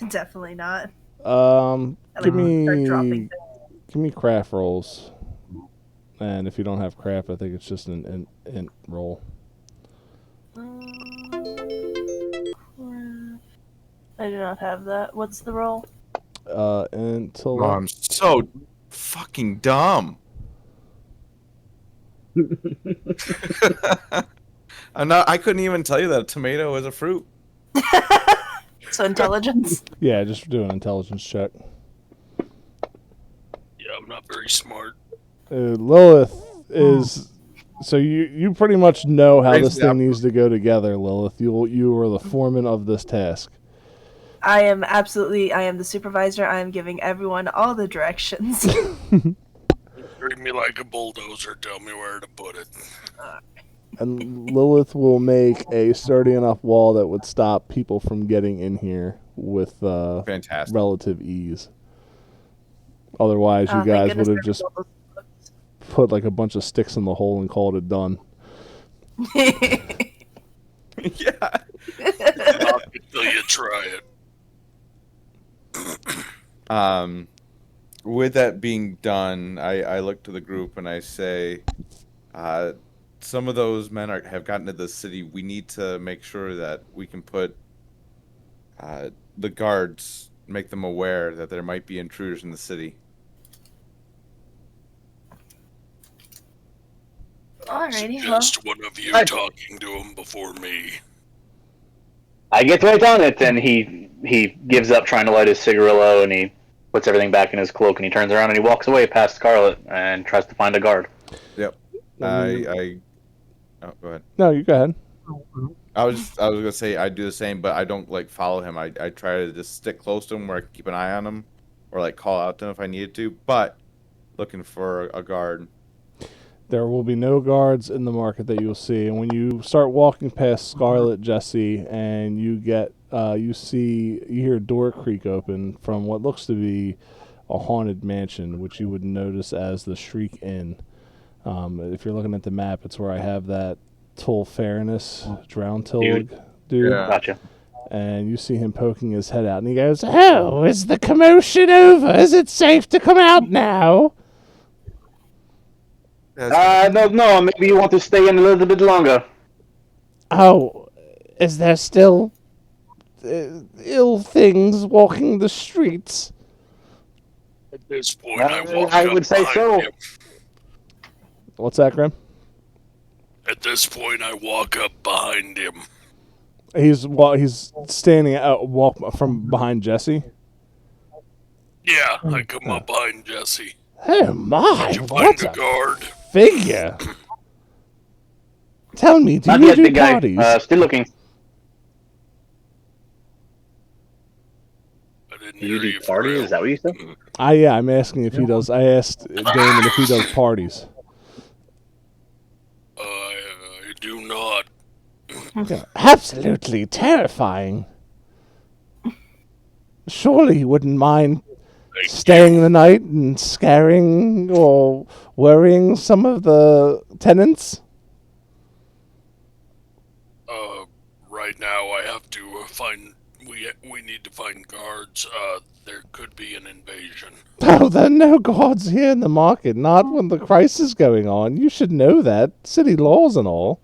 Speaker 6: Definitely not.
Speaker 2: Give me craft rolls, and if you don't have craft, I think it's just an int roll.
Speaker 6: I do not have that. What's the roll?
Speaker 2: Intellect.
Speaker 3: Oh, I'm so fucking dumb. I couldn't even tell you that a tomato is a fruit.
Speaker 6: So intelligence?
Speaker 2: Yeah, just do an intelligence check.
Speaker 7: Yeah, I'm not very smart.
Speaker 2: Lilith is... So you pretty much know how this thing needs to go together, Lilith. You are the foreman of this task.
Speaker 6: I am the supervisor. I am giving everyone all the directions.
Speaker 7: Treat me like a bulldozer. Tell me where to put it.
Speaker 2: And Lilith will make a sturdy enough wall that would stop people from getting in here with relative ease. Otherwise, you guys would have just put like a bunch of sticks in the hole and called it done.
Speaker 3: Yeah.
Speaker 7: Until you try it.
Speaker 3: With that being done, I look to the group and I say, some of those men have gotten to the city. We need to make sure that we can put the guards, make them aware that there might be intruders in the city.
Speaker 6: Alrighty, well.
Speaker 7: Just one of you talking to him before me.
Speaker 4: I get right on it, and he gives up trying to light his cigarillo, and he puts everything back in his cloak, and he turns around and he walks away past Scarlet and tries to find a guard.
Speaker 3: Yep. Oh, go ahead.
Speaker 2: No, you go ahead.
Speaker 3: I was gonna say I do the same, but I don't like follow him. I try to just stick close to him where I can keep an eye on him, or like call out to him if I needed to. But looking for a guard.
Speaker 2: There will be no guards in the market that you'll see, and when you start walking past Scarlet, Jesse, and you get you hear a door creak open from what looks to be a haunted mansion, which you would notice as the Shriek Inn. If you're looking at the map, it's where I have that Tull Fairness Drown Tillig dude.
Speaker 4: Yeah. Gotcha.
Speaker 2: And you see him poking his head out, and he goes, "Oh, is the commotion over? Is it safe to come out now?"
Speaker 4: No, maybe you want to stay in a little bit longer.
Speaker 2: Oh, is there still ill things walking the streets?
Speaker 7: At this point,
Speaker 4: I would say so.
Speaker 7: Him.
Speaker 2: What's that, Grim?
Speaker 7: At this point, I walk up behind him.
Speaker 2: He's standing walk from behind Jesse.
Speaker 7: Yeah, I come up behind Jesse.
Speaker 2: Oh my!
Speaker 7: Did you find a guard?
Speaker 2: Figure. Tell me, do
Speaker 4: Not
Speaker 2: you
Speaker 4: yet,
Speaker 2: do
Speaker 4: big guy.
Speaker 2: parties?
Speaker 4: Still looking.
Speaker 7: I didn't
Speaker 4: Do
Speaker 7: hear
Speaker 4: you
Speaker 7: you
Speaker 4: do parties? Is that what you said?
Speaker 2: Yeah, I'm asking if he does. I asked Damon if he does parties.
Speaker 7: I do not.
Speaker 2: Absolutely terrifying. Surely you wouldn't mind staying the night and scaring or worrying some of the tenants?
Speaker 7: Right now I have to find. We need to find guards. There could be an invasion.
Speaker 2: Oh, there are no guards here in the market. Not when the crisis is going on. You should know that. City laws and all.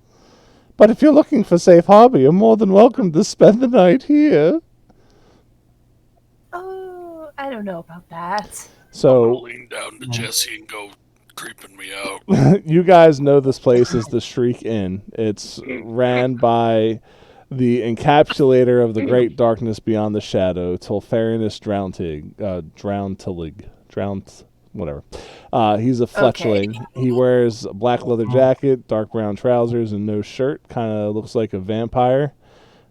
Speaker 2: But if you're looking for safe harbor, you're more than welcome to spend the night here.
Speaker 6: Oh, I don't know about that.
Speaker 2: So
Speaker 7: I'll lean down to Jesse and go, creeping me out.
Speaker 2: You guys know this place is the Shriek Inn. It's ran by the encapsulator of the great darkness beyond the shadow, Tolferinus whatever. He's a fletchling. He wears a black leather jacket, dark brown trousers, and no shirt. Kind of looks like a vampire.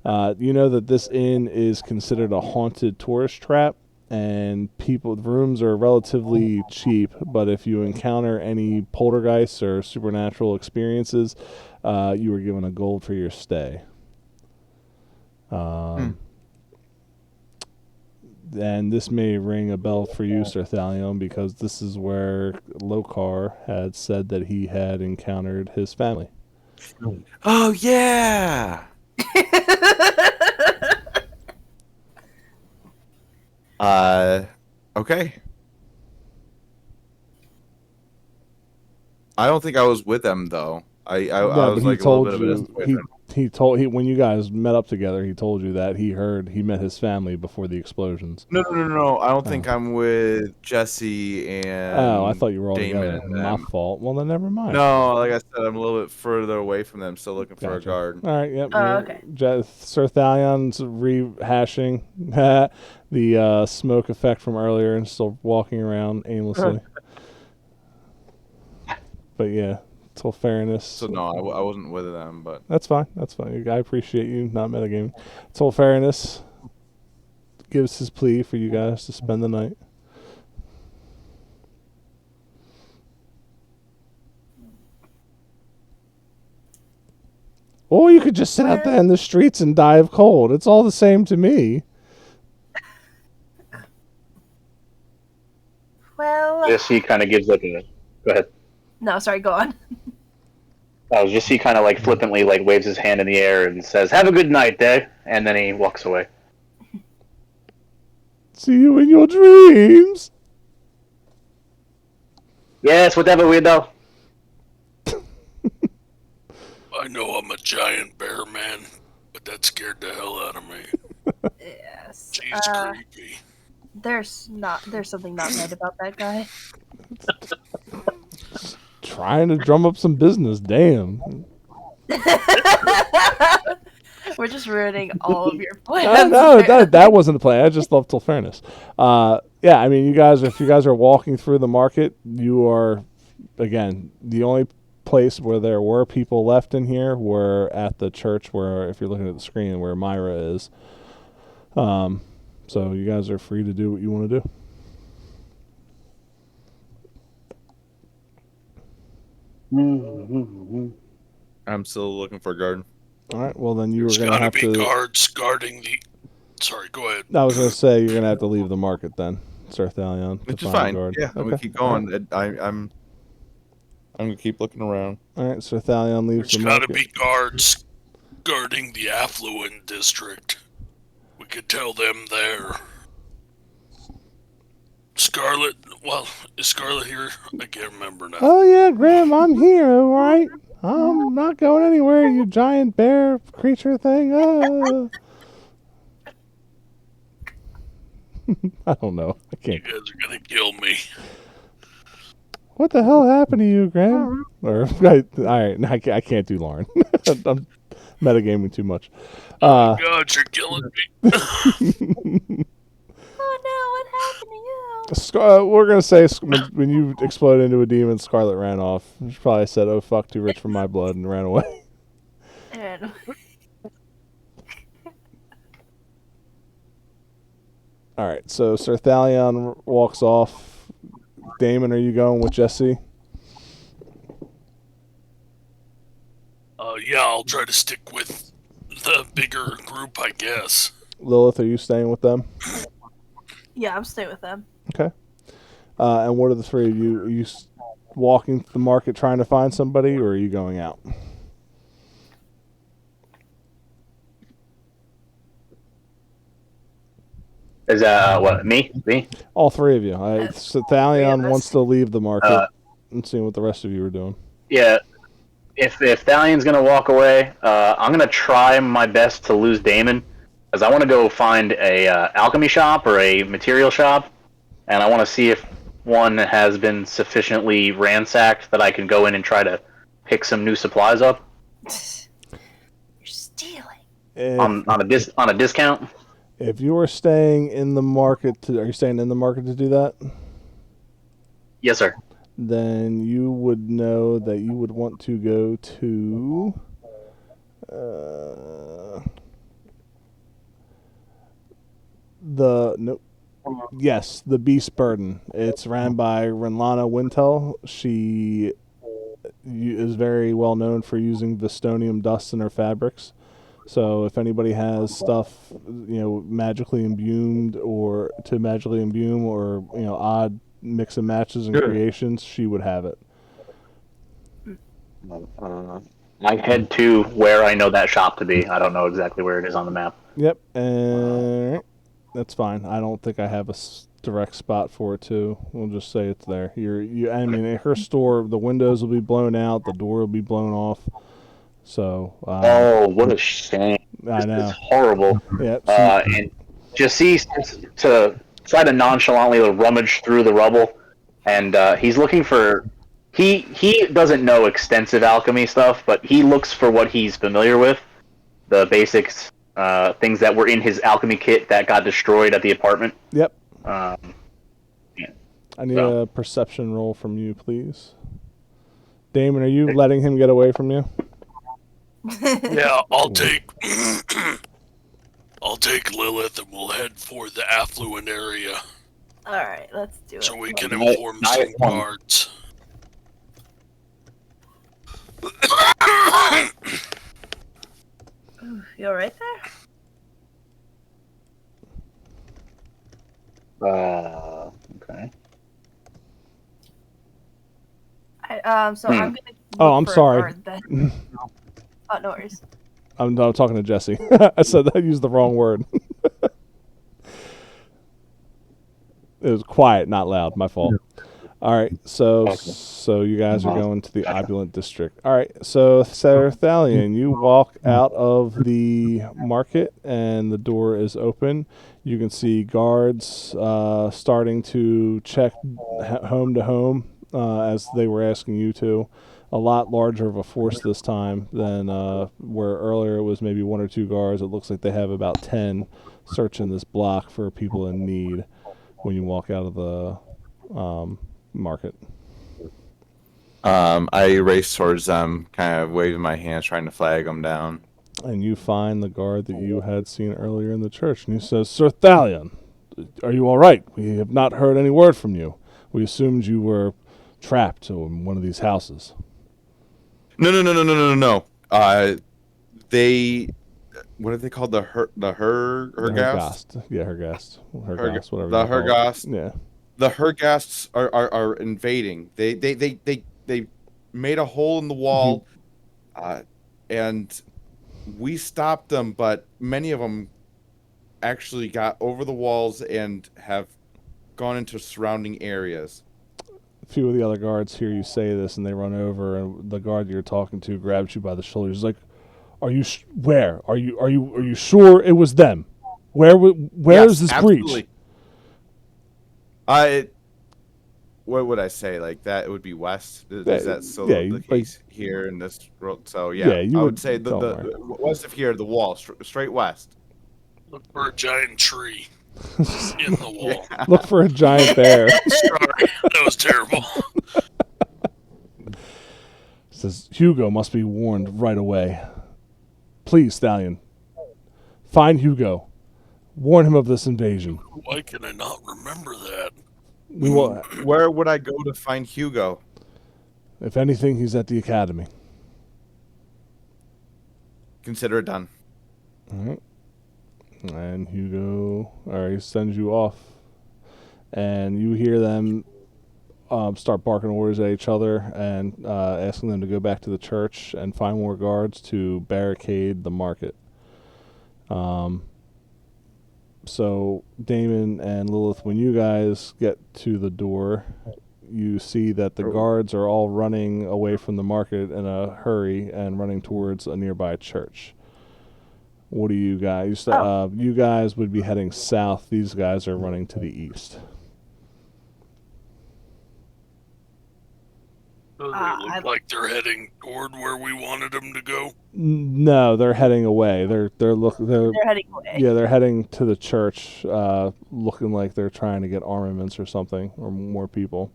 Speaker 2: You know that this inn is considered a haunted tourist trap, and the rooms are relatively cheap, but if you encounter any poltergeists or supernatural experiences, you are given a gold for your stay. And this may ring a bell for you, Sir Thalion, because this is where Lokar had said that he had encountered his family.
Speaker 3: Oh, yeah! Okay. I don't think I was with them, though. I was like a little bit of a disappointment.
Speaker 2: He told when you guys met up together, he told you that he met his family before the explosions.
Speaker 3: No. I don't think I'm with Jesse and
Speaker 2: I thought you were all
Speaker 3: Damon
Speaker 2: together.
Speaker 3: and
Speaker 2: My
Speaker 3: them.
Speaker 2: fault. Well, then never mind.
Speaker 3: No, like I said, I'm a little bit further away from them, still looking for a guard.
Speaker 2: All right, yep.
Speaker 6: Okay.
Speaker 2: Sir Thalion's rehashing the smoke effect from earlier and still walking around aimlessly. But yeah, Tolferinus.
Speaker 3: So no, I wasn't with them, but
Speaker 2: That's fine. I appreciate you not metagaming. Tolferinus gives his plea for you guys to spend the night. Or you could just sit out there in the streets and die of cold. It's all the same to me.
Speaker 6: Well,
Speaker 4: Jesse kind of gives like a. Go ahead.
Speaker 6: no, sorry, go on.
Speaker 4: Jesse kind of like flippantly like waves his hand in the air and says, "Have a good night, Dad," and then he walks away.
Speaker 2: See you in your dreams.
Speaker 4: Yes, whatever, weirdo.
Speaker 7: I know I'm a giant bear man, but that scared the hell out of me.
Speaker 6: Yes.
Speaker 7: She's creepy.
Speaker 6: There's something not right about that guy.
Speaker 2: Trying to drum up some business. Damn.
Speaker 6: We're just ruining all of your plans.
Speaker 2: No, that wasn't the plan. I just love Tolferinus. Yeah, I mean, if you guys are walking through the market, you are, again, the only place where there were people left in here were at the church where, if you're looking at the screen, where Myra is. So you guys are free to do what you want to do.
Speaker 3: I'm still looking for a guard.
Speaker 2: All right, well then you were
Speaker 7: There's
Speaker 2: going to
Speaker 7: gotta
Speaker 2: have
Speaker 7: be
Speaker 2: to...
Speaker 7: guards guarding the... Sorry, go ahead.
Speaker 2: I was going to say you're going to have to leave the market then, Sir Thalion.
Speaker 3: Which is fine. Yeah, I'm gonna keep going. I'm gonna keep looking around.
Speaker 2: All right, Sir Thalion leaves
Speaker 7: There's
Speaker 2: the market.
Speaker 7: gotta be guards guarding the affluent district. We could tell them there. Scarlet, well, is Scarlet here? I can't remember now.
Speaker 2: Oh yeah, Graham, I'm here, all right? I'm not going anywhere, you giant bear creature thing. I don't know. I
Speaker 7: You
Speaker 2: can't.
Speaker 7: guys are gonna kill me.
Speaker 2: What the hell happened to you, Graham? Or all right, I can't do Lauren. I'm metagaming too much.
Speaker 7: Oh God, you're killing me.
Speaker 6: Oh no, what happened to you?
Speaker 2: We're gonna say when you exploded into a demon, Scarlet ran off. She probably said, "Oh fuck, too rich for my blood," and ran away.
Speaker 6: And
Speaker 2: All right, so Sir Thalion walks off. Damon, are you going with Jesse?
Speaker 7: Yeah, I'll try to stick with the bigger group, I guess.
Speaker 2: Lilith, are you staying with them?
Speaker 6: yeah, I'm staying with them.
Speaker 2: Okay. And what are the three of you? Are you walking the market trying to find somebody, or are you going out?
Speaker 4: Is that what, me? Me?
Speaker 2: All three of you. So Thalion
Speaker 6: us.
Speaker 2: wants to leave the market and see what the rest of you are doing.
Speaker 4: Yeah. If Thalion's gonna walk away, I'm gonna try my best to lose Damon, because I want to go find a alchemy shop or a material shop, and I want to see if one has been sufficiently ransacked that I can go in and try to pick some new supplies up?
Speaker 6: You're stealing.
Speaker 4: On a discount?
Speaker 2: If you are staying in the market, are you staying in the market to do that?
Speaker 4: Yes, sir.
Speaker 2: Then you would know that you would want to go to the Beast Burden. It's ran by Renlana Wintel. She is very well known for using Vistonium dust in her fabrics. So if anybody has stuff, magically imbued or odd mix and matches and creations, she would have it.
Speaker 4: I head to where I know that shop to be. I don't know exactly where it is on the map.
Speaker 2: Yep, and that's fine. I don't think I have a direct spot for it too. We'll just say it's there. I mean, at her store, the windows will be blown out, the door will be blown off. So.
Speaker 4: Oh, what a shame!
Speaker 2: I know.
Speaker 4: It's horrible.
Speaker 2: Yep.
Speaker 4: And Jassi to try to nonchalantly rummage through the rubble, and he's looking for. He doesn't know extensive alchemy stuff, but he looks for what he's familiar with, the basics, things that were in his alchemy kit that got destroyed at the apartment.
Speaker 2: Yep.
Speaker 4: Yeah.
Speaker 2: I need a perception roll from you, please. Damon, are you letting him get away from you?
Speaker 7: Yeah, I'll take Lilith and we'll head for the affluent area.
Speaker 6: Alright, let's do it.
Speaker 7: So we can inform some guards.
Speaker 6: Ooh, you alright there?
Speaker 4: Okay.
Speaker 6: So I'm gonna.
Speaker 2: I'm sorry.
Speaker 6: Oh, no worries.
Speaker 2: I'm talking to Jesse. I said I used the wrong word. It was quiet, not loud. My fault. All right, so you guys are going to the opulent district. All right, so Sarathalion, you walk out of the market and the door is open. You can see guards starting to check home to home as they were asking you to. A lot larger of a force this time than where earlier it was maybe 1 or 2 guards. It looks like they have about 10 searching this block for people in need when you walk out of the market.
Speaker 3: I race towards them, kind of waving my hands, trying to flag them down.
Speaker 2: And you find the guard that you had seen earlier in the church, and he says, "Sir Thalion, are you all right? We have not heard any word from you. We assumed you were trapped in one of these houses."
Speaker 3: No. They, what are they called? The Hergast?
Speaker 2: Yeah, Hergast. Hergast, whatever.
Speaker 3: The Hergast.
Speaker 2: Yeah.
Speaker 3: The Hergasts are invading. They made a hole in the wall, and we stopped them, but many of them actually got over the walls and have gone into surrounding areas.
Speaker 2: A few of the other guards hear you say this, and they run over, and the guard you're talking to grabs you by the shoulders. He's like, "Are you where? Are you sure it was them? Where is this breach?"
Speaker 3: What would I say? Like that, it would be west. Is that still the case here in this world? So I would say the west of here, the wall, straight west.
Speaker 7: Look for a giant tree in the wall.
Speaker 2: Yeah. Look for a giant bear.
Speaker 7: Sorry, that was terrible.
Speaker 2: Says Hugo must be warned right away. Please, Stallion, find Hugo. Warn him of this invasion.
Speaker 7: Why can I not remember that?
Speaker 3: Where would I go to find Hugo?
Speaker 2: If anything, he's at the academy.
Speaker 3: Consider it done.
Speaker 2: All right. And Hugo, he sends you off. And you hear them start barking orders at each other and asking them to go back to the church and find more guards to barricade the market. So Damon and Lilith, when you guys get to the door, you see that the guards are all running away from the market in a hurry and running towards a nearby church. What do you guys? You guys would be heading south. These guys are running to the east.
Speaker 7: Do they look like they're heading toward where we wanted them to go?
Speaker 2: No, they're heading away. They're
Speaker 6: heading away.
Speaker 2: Yeah, they're heading to the church, looking like they're trying to get armaments or something, or more people.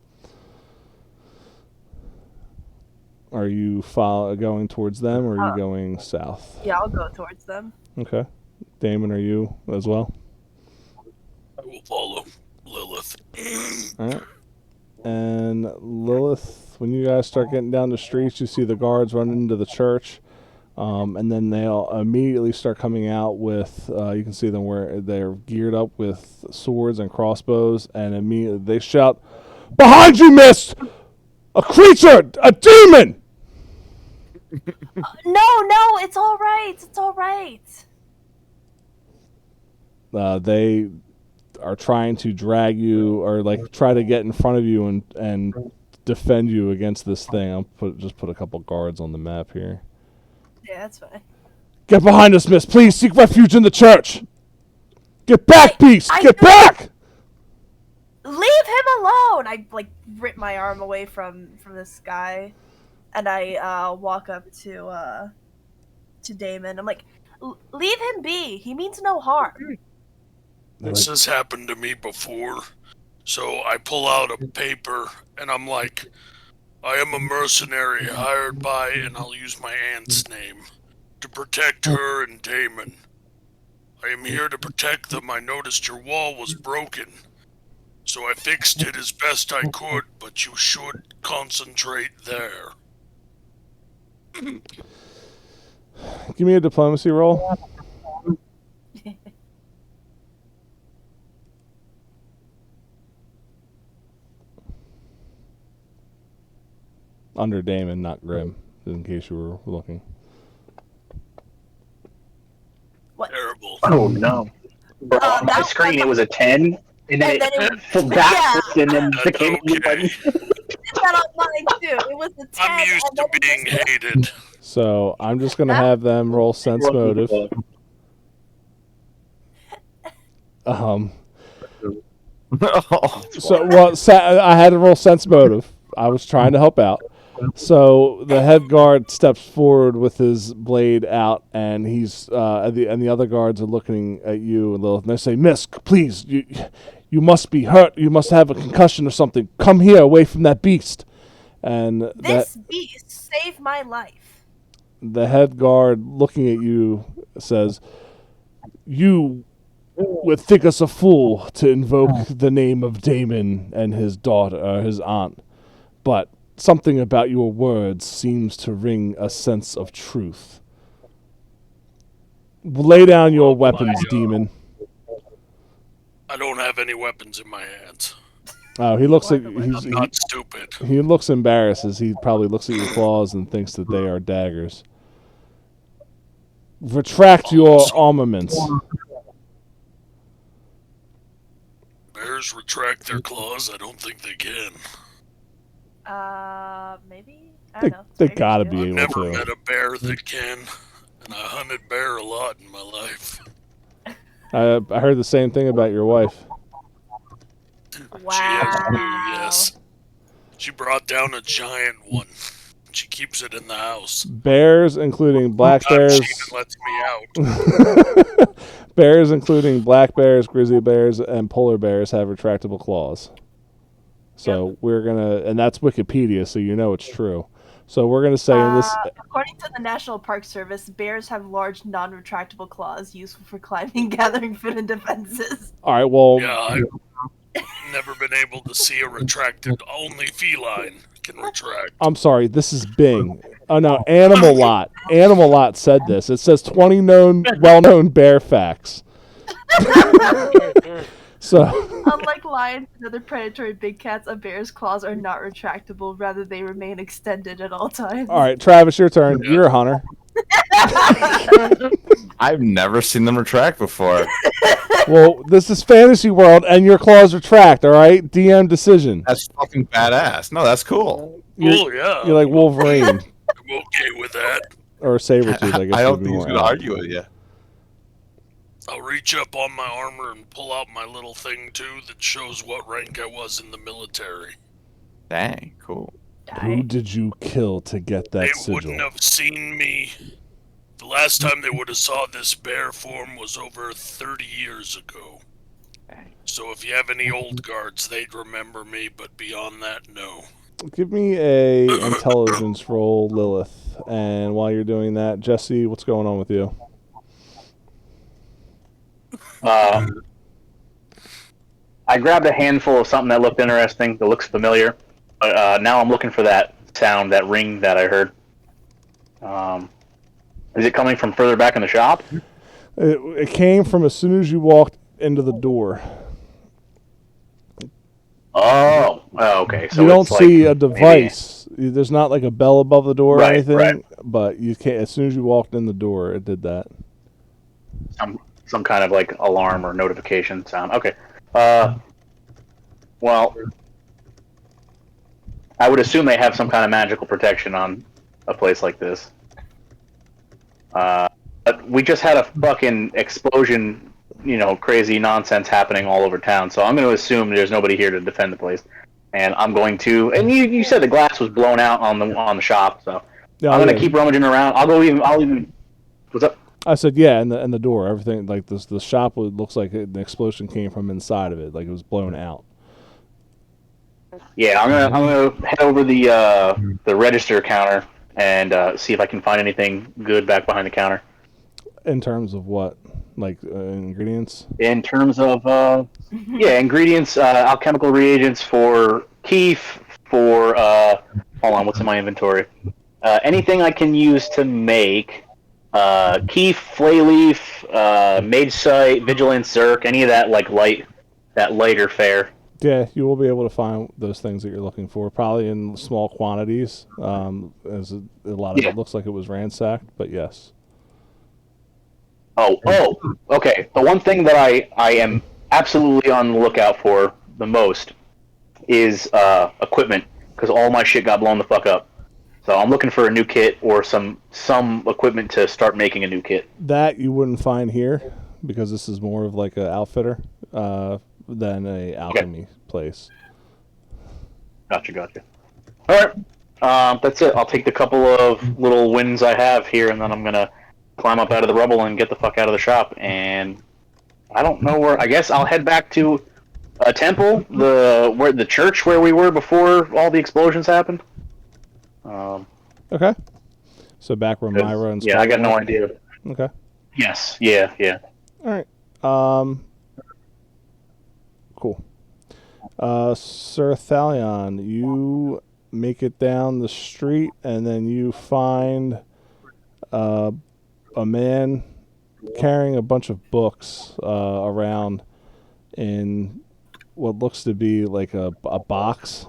Speaker 2: Are you going towards them, or are you going south?
Speaker 6: Yeah, I'll go towards them.
Speaker 2: Okay. Damon, are you as well?
Speaker 7: I will follow Lilith.
Speaker 2: All right. And Lilith, when you guys start getting down the streets, you see the guards running into the church, and then they'll immediately start coming out with, you can see them where they're geared up with swords and crossbows, and immediately they shout, "Behind you, miss! A creature! A demon!"
Speaker 6: No, it's all right. It's all right.
Speaker 2: They are trying to drag you, or like try to get in front of you and defend you against this thing. I'll just put a couple guards on the map here.
Speaker 6: Yeah, that's fine.
Speaker 2: Get behind us, miss. Please seek refuge in the church. Get back, beast. Get back.
Speaker 6: Leave him alone. I rip my arm away from this guy, and I walk up to Damon. I'm like, leave him be. He means no harm.
Speaker 7: This has happened to me before, so I pull out a paper and I'm like, I am a mercenary hired by, and I'll use my aunt's name, to protect her and Damon. I am here to protect them. I noticed your wall was broken, so I fixed it as best I could, but you should concentrate there.
Speaker 2: Give me a diplomacy roll. Under Damon, not Grim, in case you were looking.
Speaker 6: What?
Speaker 7: Terrible.
Speaker 4: Oh no! On my screen it was a 10, and then it fell backwards, and then became
Speaker 7: okay.
Speaker 6: That on mine too. It was a 10.
Speaker 7: I'm used to being hated.
Speaker 2: So I'm just gonna have them roll sense motive. I had to roll sense motive. I was trying to help out. So the head guard steps forward with his blade out, and he's and the other guards are looking at you, and they say, "Miss, please, you must be hurt. You must have a concussion or something. Come here, away from that beast." And
Speaker 6: this beast saved my life.
Speaker 2: The head guard, looking at you, says, "You would think us a fool to invoke the name of Damon and his daughter, his aunt, but something about your words seems to ring a sense of truth. Lay down your weapons, demon."
Speaker 7: I don't have any weapons in my hands.
Speaker 2: Oh, he looks like
Speaker 7: I'm not stupid.
Speaker 2: He looks embarrassed as he probably looks at your claws and thinks that they are daggers. Retract your armaments.
Speaker 7: Bears retract their claws? I don't think they can.
Speaker 6: Maybe? I don't know.
Speaker 2: They gotta be
Speaker 7: I've
Speaker 2: able
Speaker 7: never
Speaker 2: to.
Speaker 7: met a bear that can, and I hunted bear a lot in my life.
Speaker 2: I heard the same thing about your wife.
Speaker 6: Wow.
Speaker 7: She has too, yes. She brought down a giant one. She keeps it in the house.
Speaker 2: Bears, including black bears.
Speaker 7: She even lets me out.
Speaker 2: Bears, including black bears, grizzly bears, and polar bears, have retractable claws. So we're gonna, and that's Wikipedia, so you know it's true. So we're gonna say in this.
Speaker 6: According to the National Park Service, bears have large, non-retractable claws useful for climbing, gathering food, and defenses.
Speaker 2: All right. Well.
Speaker 7: Yeah, I've never been able to see a retracted. Only feline can retract.
Speaker 2: I'm sorry. This is Bing. Oh no, Animal Lot. Animal Lot said this. It says 20 well-known bear facts. So,
Speaker 6: unlike lions and other predatory big cats, a bear's claws are not retractable. Rather, they remain extended at all times.
Speaker 2: All right, Travis, your turn. You're a hunter.
Speaker 3: I've never seen them retract before.
Speaker 2: Well, this is fantasy world, and your claws retract. All right, DM decision.
Speaker 3: That's fucking badass. No, that's cool.
Speaker 7: Cool, yeah.
Speaker 2: You're like Wolverine.
Speaker 7: I'm okay with that.
Speaker 2: Or Sabretooth, I guess.
Speaker 3: I don't think he's going to argue with you.
Speaker 7: I'll reach up on my armor and pull out my little thing, too, that shows what rank I was in the military.
Speaker 3: Dang, cool.
Speaker 2: Who did you kill to get that
Speaker 7: They
Speaker 2: sigil?
Speaker 7: wouldn't have seen me. The last time they would have saw this bear form was over 30 years ago. So if you have any old guards, they'd remember me, but beyond that, no.
Speaker 2: Give me a intelligence roll, Lilith. And while you're doing that, Jesse, what's going on with you?
Speaker 4: I grabbed a handful of something that looked interesting, that looks familiar. But now I'm looking for that sound, that ring that I heard. Is it coming from further back in the shop?
Speaker 2: It came from as soon as you walked into the door.
Speaker 4: Oh, okay. So
Speaker 2: you don't
Speaker 4: it's
Speaker 2: see
Speaker 4: like
Speaker 2: a device. There's not like a bell above the door or anything.
Speaker 4: Right.
Speaker 2: But you can't. As soon as you walked in the door, it did that.
Speaker 4: Some kind of like alarm or notification sound. Okay. Well, I would assume they have some kind of magical protection on a place like this. But we just had a fucking explosion, crazy nonsense happening all over town. So I'm going to assume there's nobody here to defend the place, and I'm going to. And you said the glass was blown out on the shop, so I'm going to keep rummaging around. I'll even. What's up?
Speaker 2: I said, yeah, and the door, everything like this. The shop looks like the explosion came from inside of it, like it was blown out.
Speaker 4: Yeah, I'm gonna head over the register counter and see if I can find anything good back behind the counter.
Speaker 2: In terms of what, like ingredients?
Speaker 4: In terms of ingredients, alchemical reagents for keef, for hold on, what's in my inventory? Anything I can use to make keef, flay leaf, mage sight, vigilance, zerk, any of that lighter fare.
Speaker 2: Yeah, you will be able to find those things that you're looking for, probably in small quantities. As a lot of it looks like it was ransacked, but yes.
Speaker 4: Oh, okay. The one thing that I am absolutely on the lookout for the most is equipment, because all my shit got blown the fuck up. So I'm looking for a new kit or some equipment to start making a new kit.
Speaker 2: That you wouldn't find here, because this is more of like an outfitter than a alchemy place.
Speaker 4: Gotcha. All right, that's it. I'll take the couple of little wins I have here, and then I'm gonna climb up out of the rubble and get the fuck out of the shop. And I don't know where. I guess I'll head back to a temple, the church where we were before all the explosions happened.
Speaker 2: Okay. So back where Myra and
Speaker 4: I got no idea.
Speaker 2: Okay.
Speaker 4: Yes. Yeah.
Speaker 2: All right. Cool. Sir Thalion, you make it down the street, and then you find a man carrying a bunch of books around in what looks to be like a box.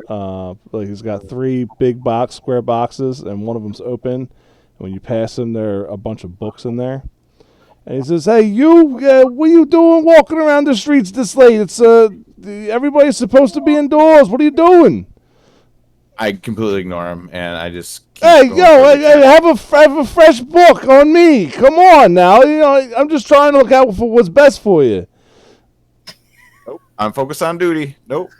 Speaker 2: Like he's got 3 big square boxes, and one of them's open. And when you pass him, there are a bunch of books in there. And he says, "Hey, you, what are you doing walking around the streets this late? It's everybody's supposed to be indoors. What are you doing?"
Speaker 3: I completely ignore him, and I just
Speaker 2: Hey, have a fresh book on me. Come on now, I'm just trying to look out for what's best for you.
Speaker 3: Nope, I'm focused on duty. Nope,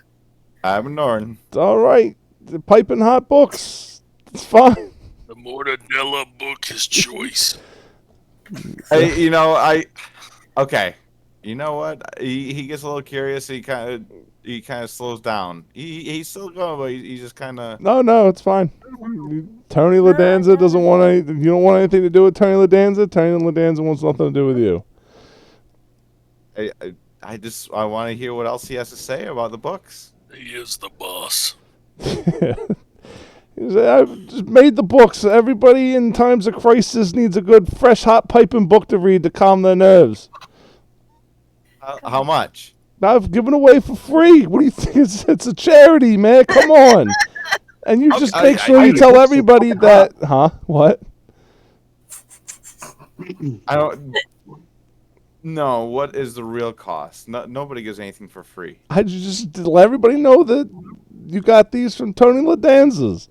Speaker 3: I'm ignoring.
Speaker 2: It's all right. The piping hot books. It's fine.
Speaker 7: The Mortadella book is choice.
Speaker 3: Hey, okay. You know what? He gets a little curious. He kind of slows down. He's still going, but he just kind of.
Speaker 2: No, it's fine. Tony Ladanza doesn't want anything. You don't want anything to do with Tony Ladanza. Tony Ladanza wants nothing to do with you.
Speaker 3: I want to hear what else he has to say about the books.
Speaker 7: He is the boss.
Speaker 2: I've just made the books. Everybody in times of crisis needs a good, fresh, hot piping book to read to calm their nerves.
Speaker 3: How much?
Speaker 2: I've given away for free. What do you think? It's a charity, man. Come on. And you just make sure you tell everybody that. Huh? What?
Speaker 3: I don't. No, what is the real cost? Nobody gives anything for free.
Speaker 2: I just let everybody know that you got these from Tony Ladanza's.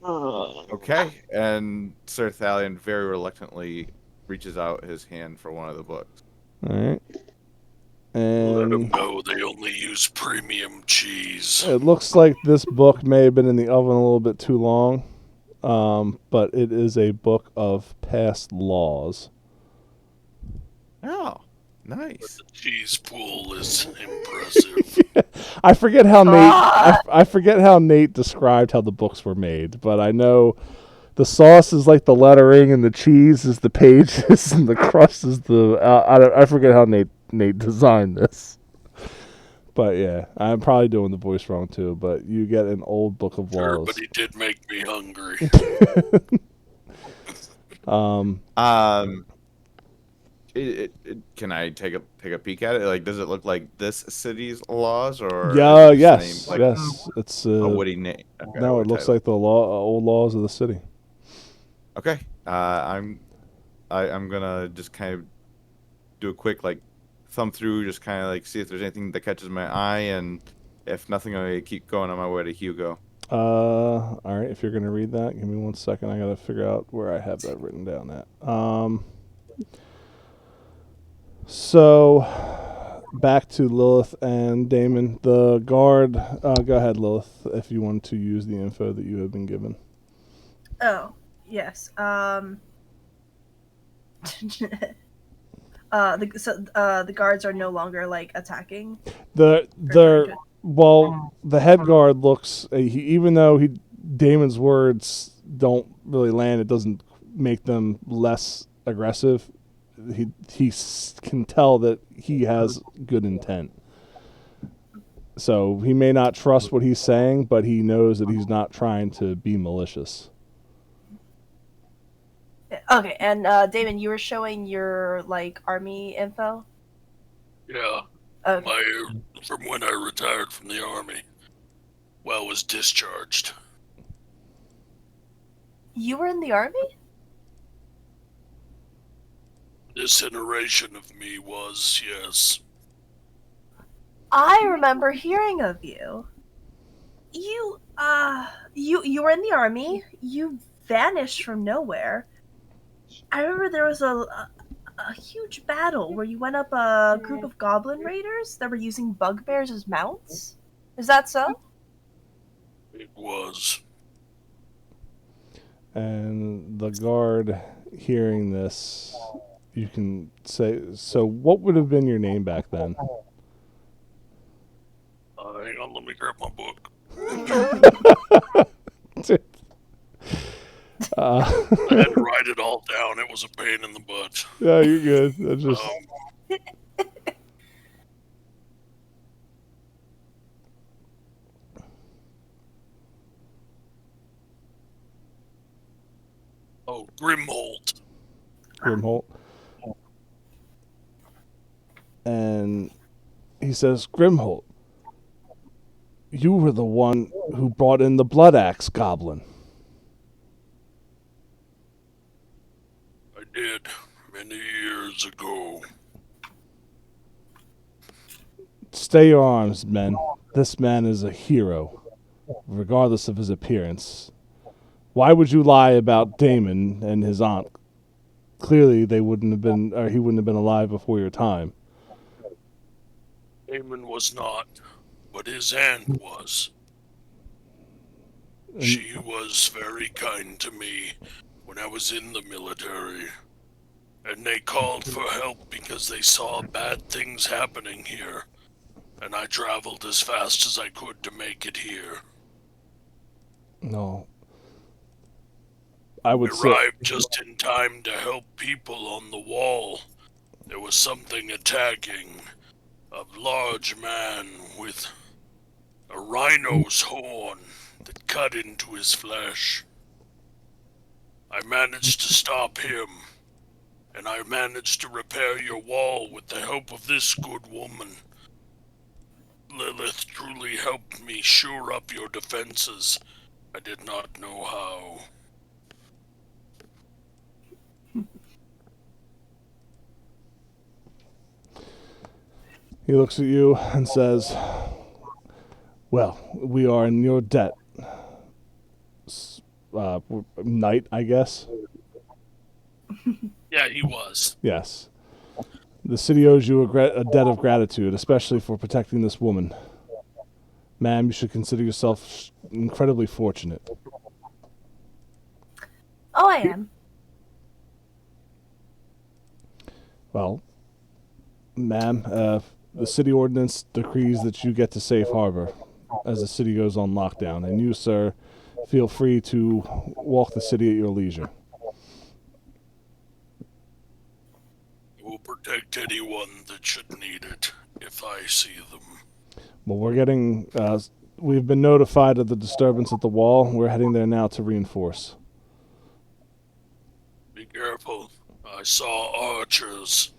Speaker 3: Okay, and Sir Thalion very reluctantly reaches out his hand for one of the books.
Speaker 2: All right.
Speaker 7: Let them
Speaker 2: And
Speaker 7: know they only use premium cheese.
Speaker 2: it looks like this book may have been in the oven a little bit too long, but it is a book of past laws.
Speaker 3: Oh, nice.
Speaker 7: The cheese pool is impressive.
Speaker 2: I forget how I forget how Nate described how the books were made, but I know the sauce is like the lettering, and the cheese is the pages, and the crust is the. I forget how Nate designed this. But yeah, I'm probably doing the voice wrong too. But you get an old book of
Speaker 7: Sure,
Speaker 2: laws.
Speaker 7: but he did make me hungry.
Speaker 3: Can I take a peek at it? Like, does it look like this city's laws, or
Speaker 2: Yeah,
Speaker 3: is it just
Speaker 2: yes,
Speaker 3: named, like,
Speaker 2: yes. It's
Speaker 3: a witty name? Okay,
Speaker 2: no, it looks like the old laws of the city.
Speaker 3: Okay, I'm gonna just kind of do a quick like thumb through, just kind of like see if there's anything that catches my eye, and if nothing, I keep going on my way to Hugo.
Speaker 2: All right. If you're gonna read that, give me 1 second. I gotta figure out where I have that written down at. So back to Lilith and Damon. The guard. Go ahead, Lilith, if you want to use the info that you have been given.
Speaker 6: Oh, yes. The guards are no longer like attacking.
Speaker 2: The head guard looks. Even though Damon's words don't really land, it doesn't make them less aggressive. He can tell that he has good intent. So he may not trust what he's saying, but he knows that he's not trying to be malicious.
Speaker 6: Okay, and Damon, you were showing your like army info.
Speaker 7: Yeah.
Speaker 6: Okay.
Speaker 7: From when I retired from the army. Well, was discharged.
Speaker 6: You were in the army?
Speaker 7: This iteration of me was, yes.
Speaker 6: I remember hearing of you. You were in the army. You vanished from nowhere. I remember there was a huge battle where you went up a group of goblin raiders that were using bugbears as mounts. Is that so?
Speaker 7: It was.
Speaker 2: And the guard, hearing this, you can say, so what would have been your name back then?
Speaker 7: Hang on, let me grab my book. I had to write it all down. It was a pain in the butt.
Speaker 2: Yeah, you're good. That's just...
Speaker 7: Grimholt.
Speaker 2: Grimholt. And he says, Grimholt, you were the one who brought in the blood axe goblin.
Speaker 7: I did, many years ago.
Speaker 2: Stay your arms, men. This man is a hero, regardless of his appearance. Why would you lie about Damon and his aunt? Clearly, they wouldn't have been, or he wouldn't have been alive before your time.
Speaker 7: Damon was not, but his aunt was. She was very kind to me when I was in the military. And they called for help because they saw bad things happening here. And I traveled as fast as I could to make it here.
Speaker 2: No. I would
Speaker 7: arrived just in time to help people on the wall. There was something attacking. A large man with a rhino's horn that cut into his flesh. I managed to stop him, and I managed to repair your wall with the help of this good woman. Lilith truly helped me shore up your defenses. I did not know how.
Speaker 2: He looks at you and says, well, we are in your debt. Knight, I guess?
Speaker 7: Yeah, he was.
Speaker 2: Yes. The city owes you a debt of gratitude, especially for protecting this woman. Ma'am, you should consider yourself incredibly fortunate.
Speaker 6: Oh, I am.
Speaker 2: Well, ma'am, the city ordinance decrees that you get to safe harbor as the city goes on lockdown. And you, sir, feel free to walk the city at your leisure.
Speaker 7: I will protect anyone that should need it if I see them.
Speaker 2: Well, we've been notified of the disturbance at the wall. We're heading there now to reinforce.
Speaker 7: Be careful. I saw archers.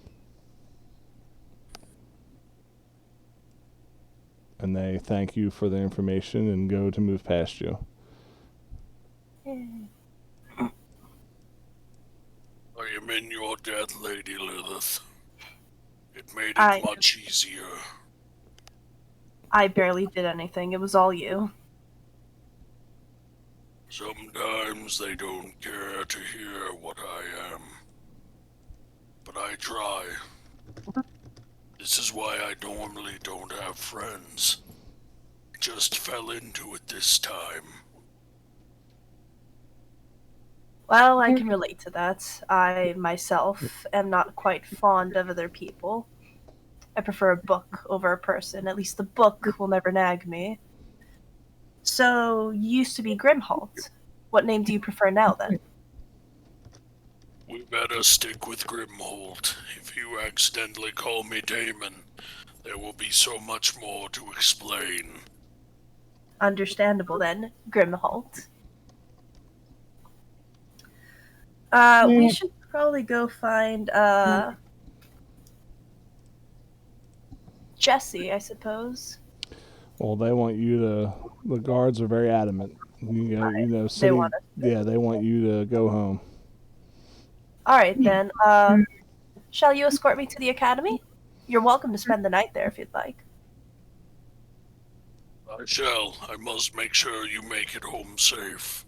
Speaker 2: And they thank you for the information and go to move past you.
Speaker 7: I am in your debt, Lady Lilith. It made it much easier.
Speaker 6: I barely did anything. It was all you.
Speaker 7: Sometimes they don't care to hear what I am. But I try. This is why I normally don't have friends. I just fell into it this time.
Speaker 6: Well, I can relate to that. I, myself, am not quite fond of other people. I prefer a book over a person. At least the book will never nag me. So, you used to be Grimholt. What name do you prefer now, then?
Speaker 7: We better stick with Grimholt. If you accidentally call me Damon, there will be so much more to explain.
Speaker 6: Understandable, then. Grimholt. We should probably go find, Jesse, I suppose.
Speaker 2: Well, they want you to... The guards are very adamant. City,
Speaker 6: they want us to.
Speaker 2: Yeah, they want you to go home.
Speaker 6: Alright, then. Shall you escort me to the academy? You're welcome to spend the night there if you'd like.
Speaker 7: I shall. I must make sure you make it home safe.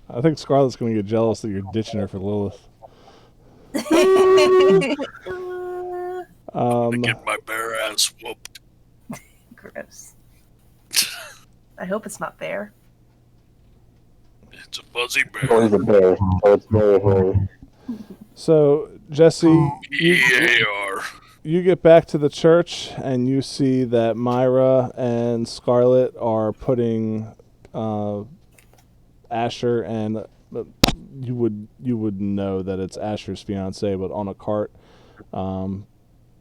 Speaker 2: I think Scarlett's going to get jealous that you're ditching her for Lilith.
Speaker 7: To get my bare ass whooped.
Speaker 6: Gross. I hope it's not bear.
Speaker 7: It's a fuzzy bear.
Speaker 4: Or is it bear? Oh, it's very hairy.
Speaker 2: So, Jesse,
Speaker 7: E-A-R.
Speaker 2: you get back to the church and you see that Myra and Scarlett are putting Asher and you would know that it's Asher's fiance, but on a cart.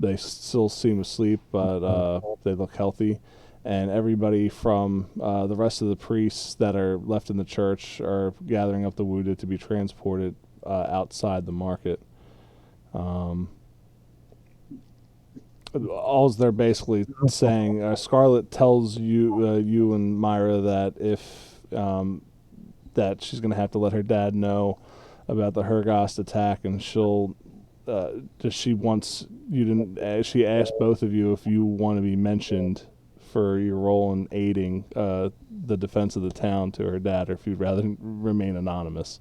Speaker 2: They still seem asleep, but they look healthy. And everybody from the rest of the priests that are left in the church are gathering up the wounded to be transported outside the market. All they're basically saying, Scarlett tells you and Myra that if that she's going to have to let her dad know about the Hergost attack, and she'll she wants you to. She asked both of you if you want to be mentioned for your role in aiding the defense of the town to her dad, or if you'd rather remain anonymous.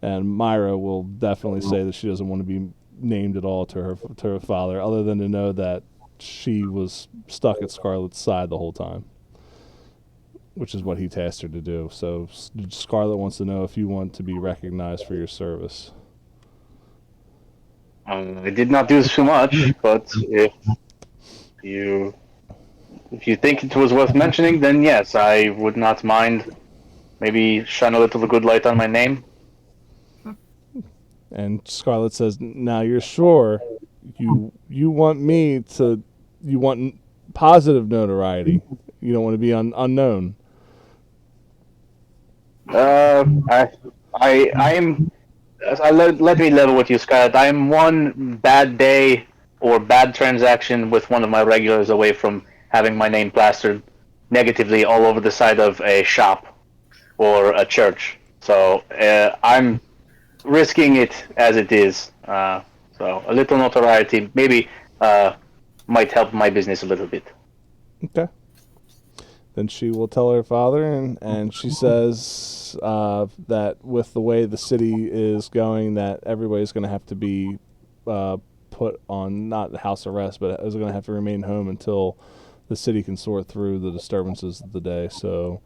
Speaker 2: And Myra will definitely say that she doesn't want to be named at all to her father, other than to know that she was stuck at Scarlett's side the whole time, which is what he tasked her to do. So Scarlett wants to know if you want to be recognized for your service.
Speaker 4: I did not do too much, but if you think it was worth mentioning, then yes, I would not mind. Maybe shine a little good light on my name.
Speaker 2: And Scarlett says, "Now you're sure you want me to? You want positive notoriety? You don't want to be unknown."
Speaker 4: I am. Let me level with you, Scarlett. I am one bad day or bad transaction with one of my regulars away from having my name plastered negatively all over the side of a shop or a church. So I'm risking it as it is. So a little notoriety maybe might help my business a little bit.
Speaker 2: Okay. then she will tell her father, and she says that with the way the city is going, that everybody's going to have to be put on, not house arrest, but is going to have to remain home until the city can sort through the disturbances of the day. So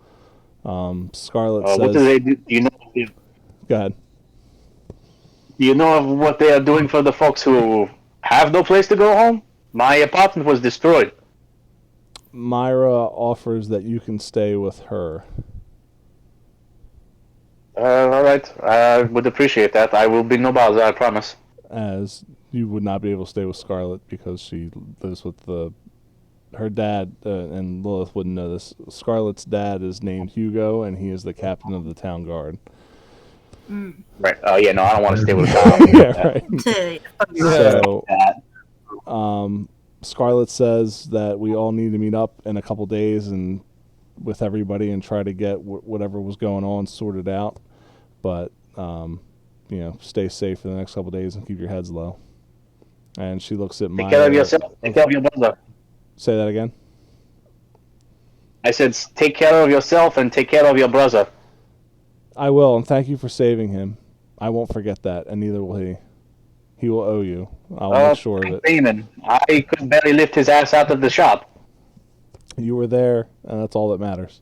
Speaker 2: Scarlett says...
Speaker 4: What do they do? Do you know?
Speaker 2: Go ahead.
Speaker 4: Do you know of what they are doing for the folks who have no place to go home? My apartment was destroyed.
Speaker 2: Myra offers that you can stay with her.
Speaker 4: All right. I would appreciate that. I will be no bother, I promise.
Speaker 2: As you would not be able to stay with Scarlett because she lives with her dad, and Lilith wouldn't know this. Scarlett's dad is named Hugo, and he is the captain of the town guard.
Speaker 4: Right. Oh, yeah, no, I don't want to stay with Kyle.
Speaker 2: Yeah, right. So, Scarlett says that we all need to meet up in a couple days and with everybody and try to get whatever was going on sorted out. But, stay safe for the next couple days and keep your heads low. And she looks at
Speaker 4: Take care of yourself. Take care of your brother.
Speaker 2: Say that again?
Speaker 4: I said take care of yourself and take care of your brother.
Speaker 2: I will, and thank you for saving him. I won't forget that, and neither will he. He will owe you. I'll make sure of it.
Speaker 4: Demon. I could barely lift his ass out of the shop.
Speaker 2: You were there, and that's all that matters.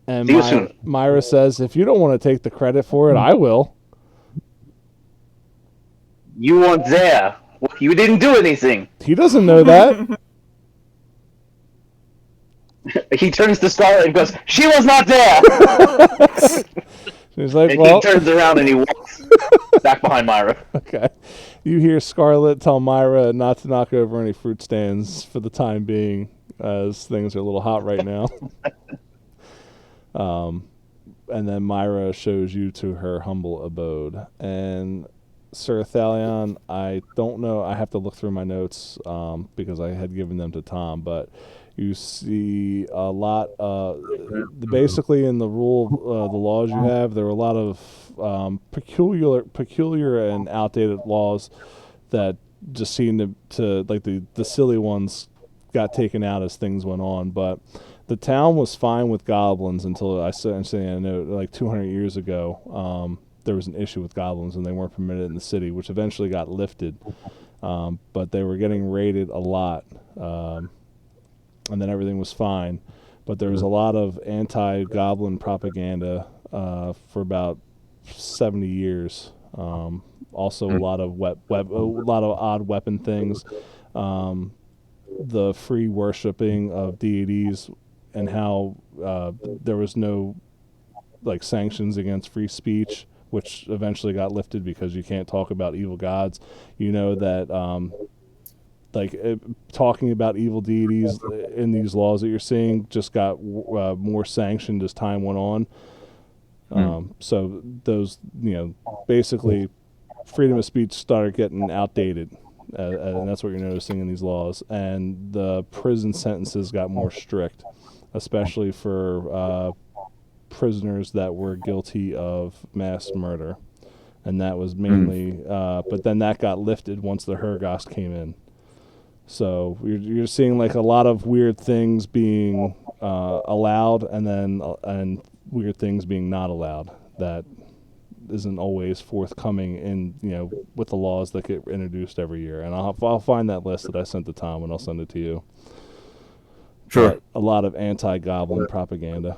Speaker 2: And
Speaker 4: See you soon.
Speaker 2: Myra says, if you don't want to take the credit for it, I will.
Speaker 4: You weren't there. You didn't do anything.
Speaker 2: He doesn't know that.
Speaker 4: He turns to Scarlett and goes, she was not there!
Speaker 2: She's like,
Speaker 4: and
Speaker 2: well...
Speaker 4: he turns around and he walks back behind Myra.
Speaker 2: Okay. You hear Scarlett tell Myra not to knock over any fruit stands for the time being, as things are a little hot right now. And then Myra shows you to her humble abode. And Sir Thalion, I don't know, I have to look through my notes because I had given them to Tom, but you see a lot, basically in the the laws you have, there are a lot of peculiar and outdated laws that just seem to like the silly ones got taken out as things went on, but the town was fine with goblins until I'm saying I know like 200 years ago there was an issue with goblins and they weren't permitted in the city, which eventually got lifted, but they were getting raided a lot, and then everything was fine, but there was a lot of anti-goblin propaganda for about 70 years. Also a lot of odd weapon things, the free worshiping of deities, and how there was no like sanctions against free speech, which eventually got lifted because you can't talk about evil gods. You know that talking about evil deities in these laws that you're seeing just got more sanctioned as time went on. So those, basically freedom of speech started getting outdated. And that's what you're noticing in these laws. And the prison sentences got more strict, especially for prisoners that were guilty of mass murder. And that was mainly, but then that got lifted once the Hergost came in. So you're seeing like a lot of weird things being allowed, and weird things being not allowed. That isn't always forthcoming in with the laws that get introduced every year. And I'll find that list that I sent to Tom and I'll send it to you.
Speaker 3: Sure.
Speaker 2: But a lot of anti-goblin propaganda.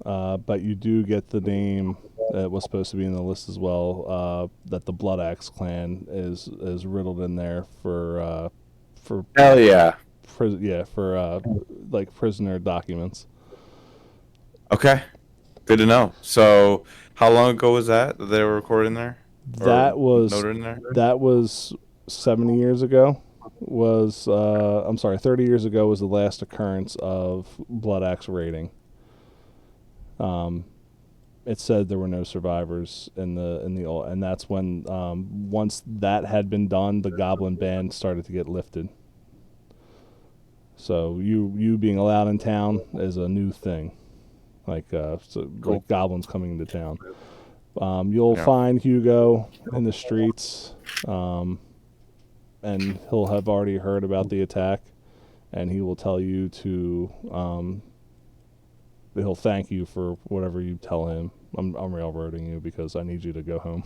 Speaker 2: But you do get the name that was supposed to be in the list as well. That the Blood Axe clan is riddled in there for
Speaker 3: hell yeah,
Speaker 2: for like prisoner documents.
Speaker 3: Okay, good to know. So, how long ago was that they were recording there?
Speaker 2: That was
Speaker 3: noted in there?
Speaker 2: That was 70 years ago. 30 years ago was the last occurrence of Blood Axe raiding. It said there were no survivors in the and that's when once that had been done, the goblin ban started to get lifted. So you being allowed in town is a new thing, like goblins coming into town. You'll find Hugo in the streets, and he'll have already heard about the attack, and he will tell you to. He'll thank you for whatever you tell him. I'm railroading you because I need you to go home,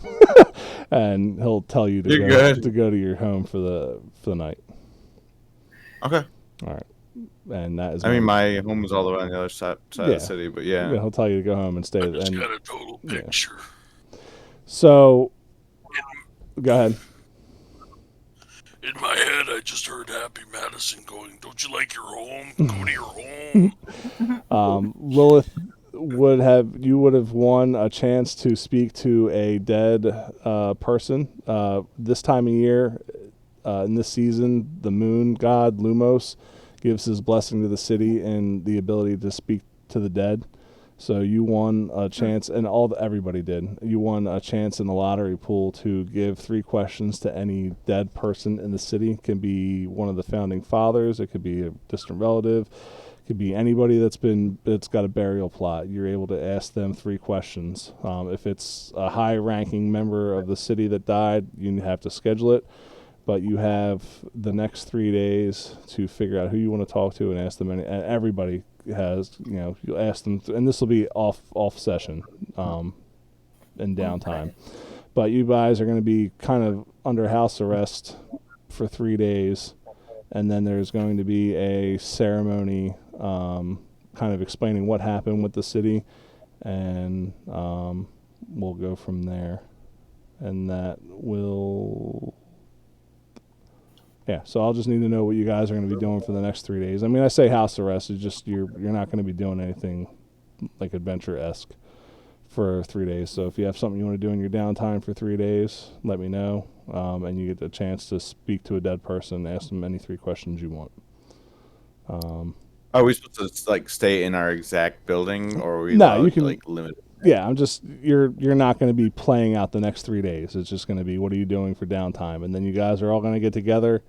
Speaker 2: and he'll tell you to go to your home for the night.
Speaker 3: Okay.
Speaker 2: All right. And that is.
Speaker 3: I mean, my home is all the way on the other side of the city, but yeah.
Speaker 2: He'll tell you to go home and stay.
Speaker 7: I just got a total picture.
Speaker 2: So, go ahead.
Speaker 7: In my head, I just heard Happy Madison going, "Don't you like your home? Go to your home."
Speaker 2: Lilith would have won a chance to speak to a dead person. This time of year, in this season, the moon god Lumos gives his blessing to the city and the ability to speak to the dead. So you won a chance, and everybody did. You won a chance in the lottery pool to give 3 questions to any dead person in the city. It can be one of the founding fathers. It could be a distant relative. It could be anybody that's got a burial plot. You're able to ask them 3 questions. If it's a high-ranking member of the city that died, you have to schedule it. But you have the next 3 days to figure out who you want to talk to and ask them. And everybody has, you'll ask them, and this will be off session, in downtime. But you guys are going to be kind of under house arrest for 3 days, and then there's going to be a ceremony, kind of explaining what happened with the city, and we'll go from there. And that will. Yeah, so I'll just need to know what you guys are going to be doing for the next 3 days. I mean, I say house arrest. It's just you're not going to be doing anything like adventure-esque for 3 days. So if you have something you want to do in your downtime for 3 days, let me know, and you get the chance to speak to a dead person, ask them any 3 questions you want.
Speaker 3: Are we supposed to stay in our exact building, or are we
Speaker 2: you can
Speaker 3: limit?
Speaker 2: Yeah, you're not going to be playing out the next 3 days. It's just going to be, what are you doing for downtime? And then you guys are all going to get together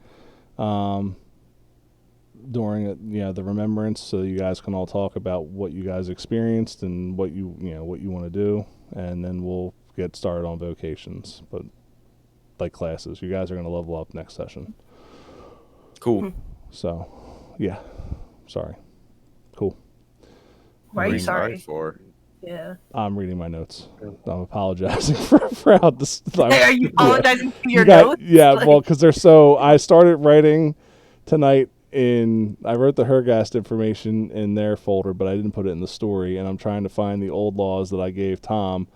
Speaker 2: during the remembrance, so you guys can all talk about what you guys experienced and what you want to do, and then we'll get started on vocations, but like classes. You guys are going to level up next session.
Speaker 3: Cool.
Speaker 2: So, yeah. Sorry. Cool.
Speaker 6: Why are you sorry?
Speaker 3: For?
Speaker 6: Yeah.
Speaker 2: I'm reading my notes. I'm apologizing for how this.
Speaker 6: Hey, are you apologizing for your notes?
Speaker 2: Yeah, well, because they're so. I started writing tonight I wrote the Hergast information in their folder, but I didn't put it in the story, and I'm trying to find the old laws that I gave Tom,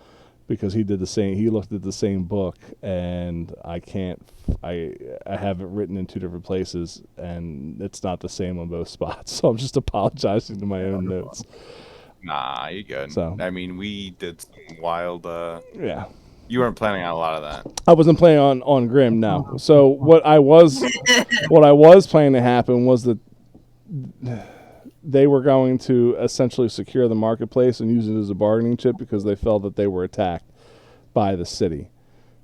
Speaker 2: because he did the same. He looked at the same book, and I can't. I have it written in 2 different places, and it's not the same on both spots. So I'm just apologizing to my own notes.
Speaker 3: Nah, you good.
Speaker 2: So,
Speaker 3: I mean, we did some wild.
Speaker 2: Yeah.
Speaker 3: You weren't planning on a lot of that.
Speaker 2: I wasn't planning on Grim, no. So what I was planning to happen was that they were going to essentially secure the marketplace and use it as a bargaining chip, because they felt that they were attacked by the city.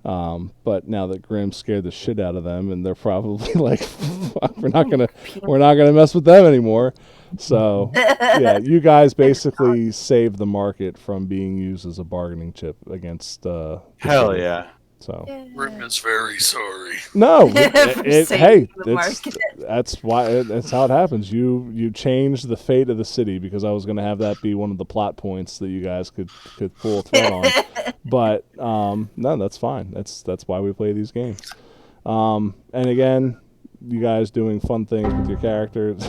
Speaker 2: But now that Grim scared the shit out of them, and they're probably like, fuck, we're not gonna mess with them anymore. So yeah, you guys basically saved the market from being used as a bargaining chip against
Speaker 3: Hell
Speaker 2: city.
Speaker 3: Yeah.
Speaker 2: So
Speaker 7: Grim is very sorry.
Speaker 2: No,
Speaker 6: Hey,
Speaker 2: that's why that's how it happens. You changed the fate of the city, because I was going to have that be one of the plot points that you guys could pull a thread on. But no, that's fine. That's why we play these games. And again, you guys doing fun things with your characters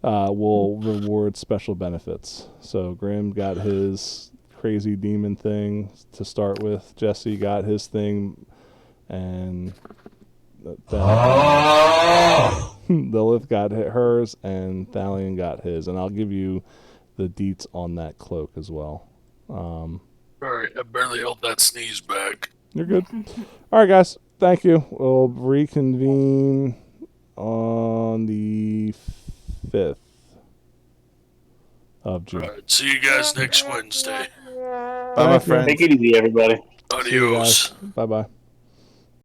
Speaker 2: will reward special benefits. So Grim got his crazy demon thing to start with. Jesse got his thing, and Lilith got hers, and Thalion got his. And I'll give you the deets on that cloak as well.
Speaker 7: All right, I barely held that sneeze back.
Speaker 2: You're good. All right, guys. Thank you. We'll reconvene on the 5th of June.
Speaker 7: All right, see you guys next Wednesday.
Speaker 3: Bye, my friend.
Speaker 4: Take it easy, everybody.
Speaker 7: Adios.
Speaker 2: Bye-bye.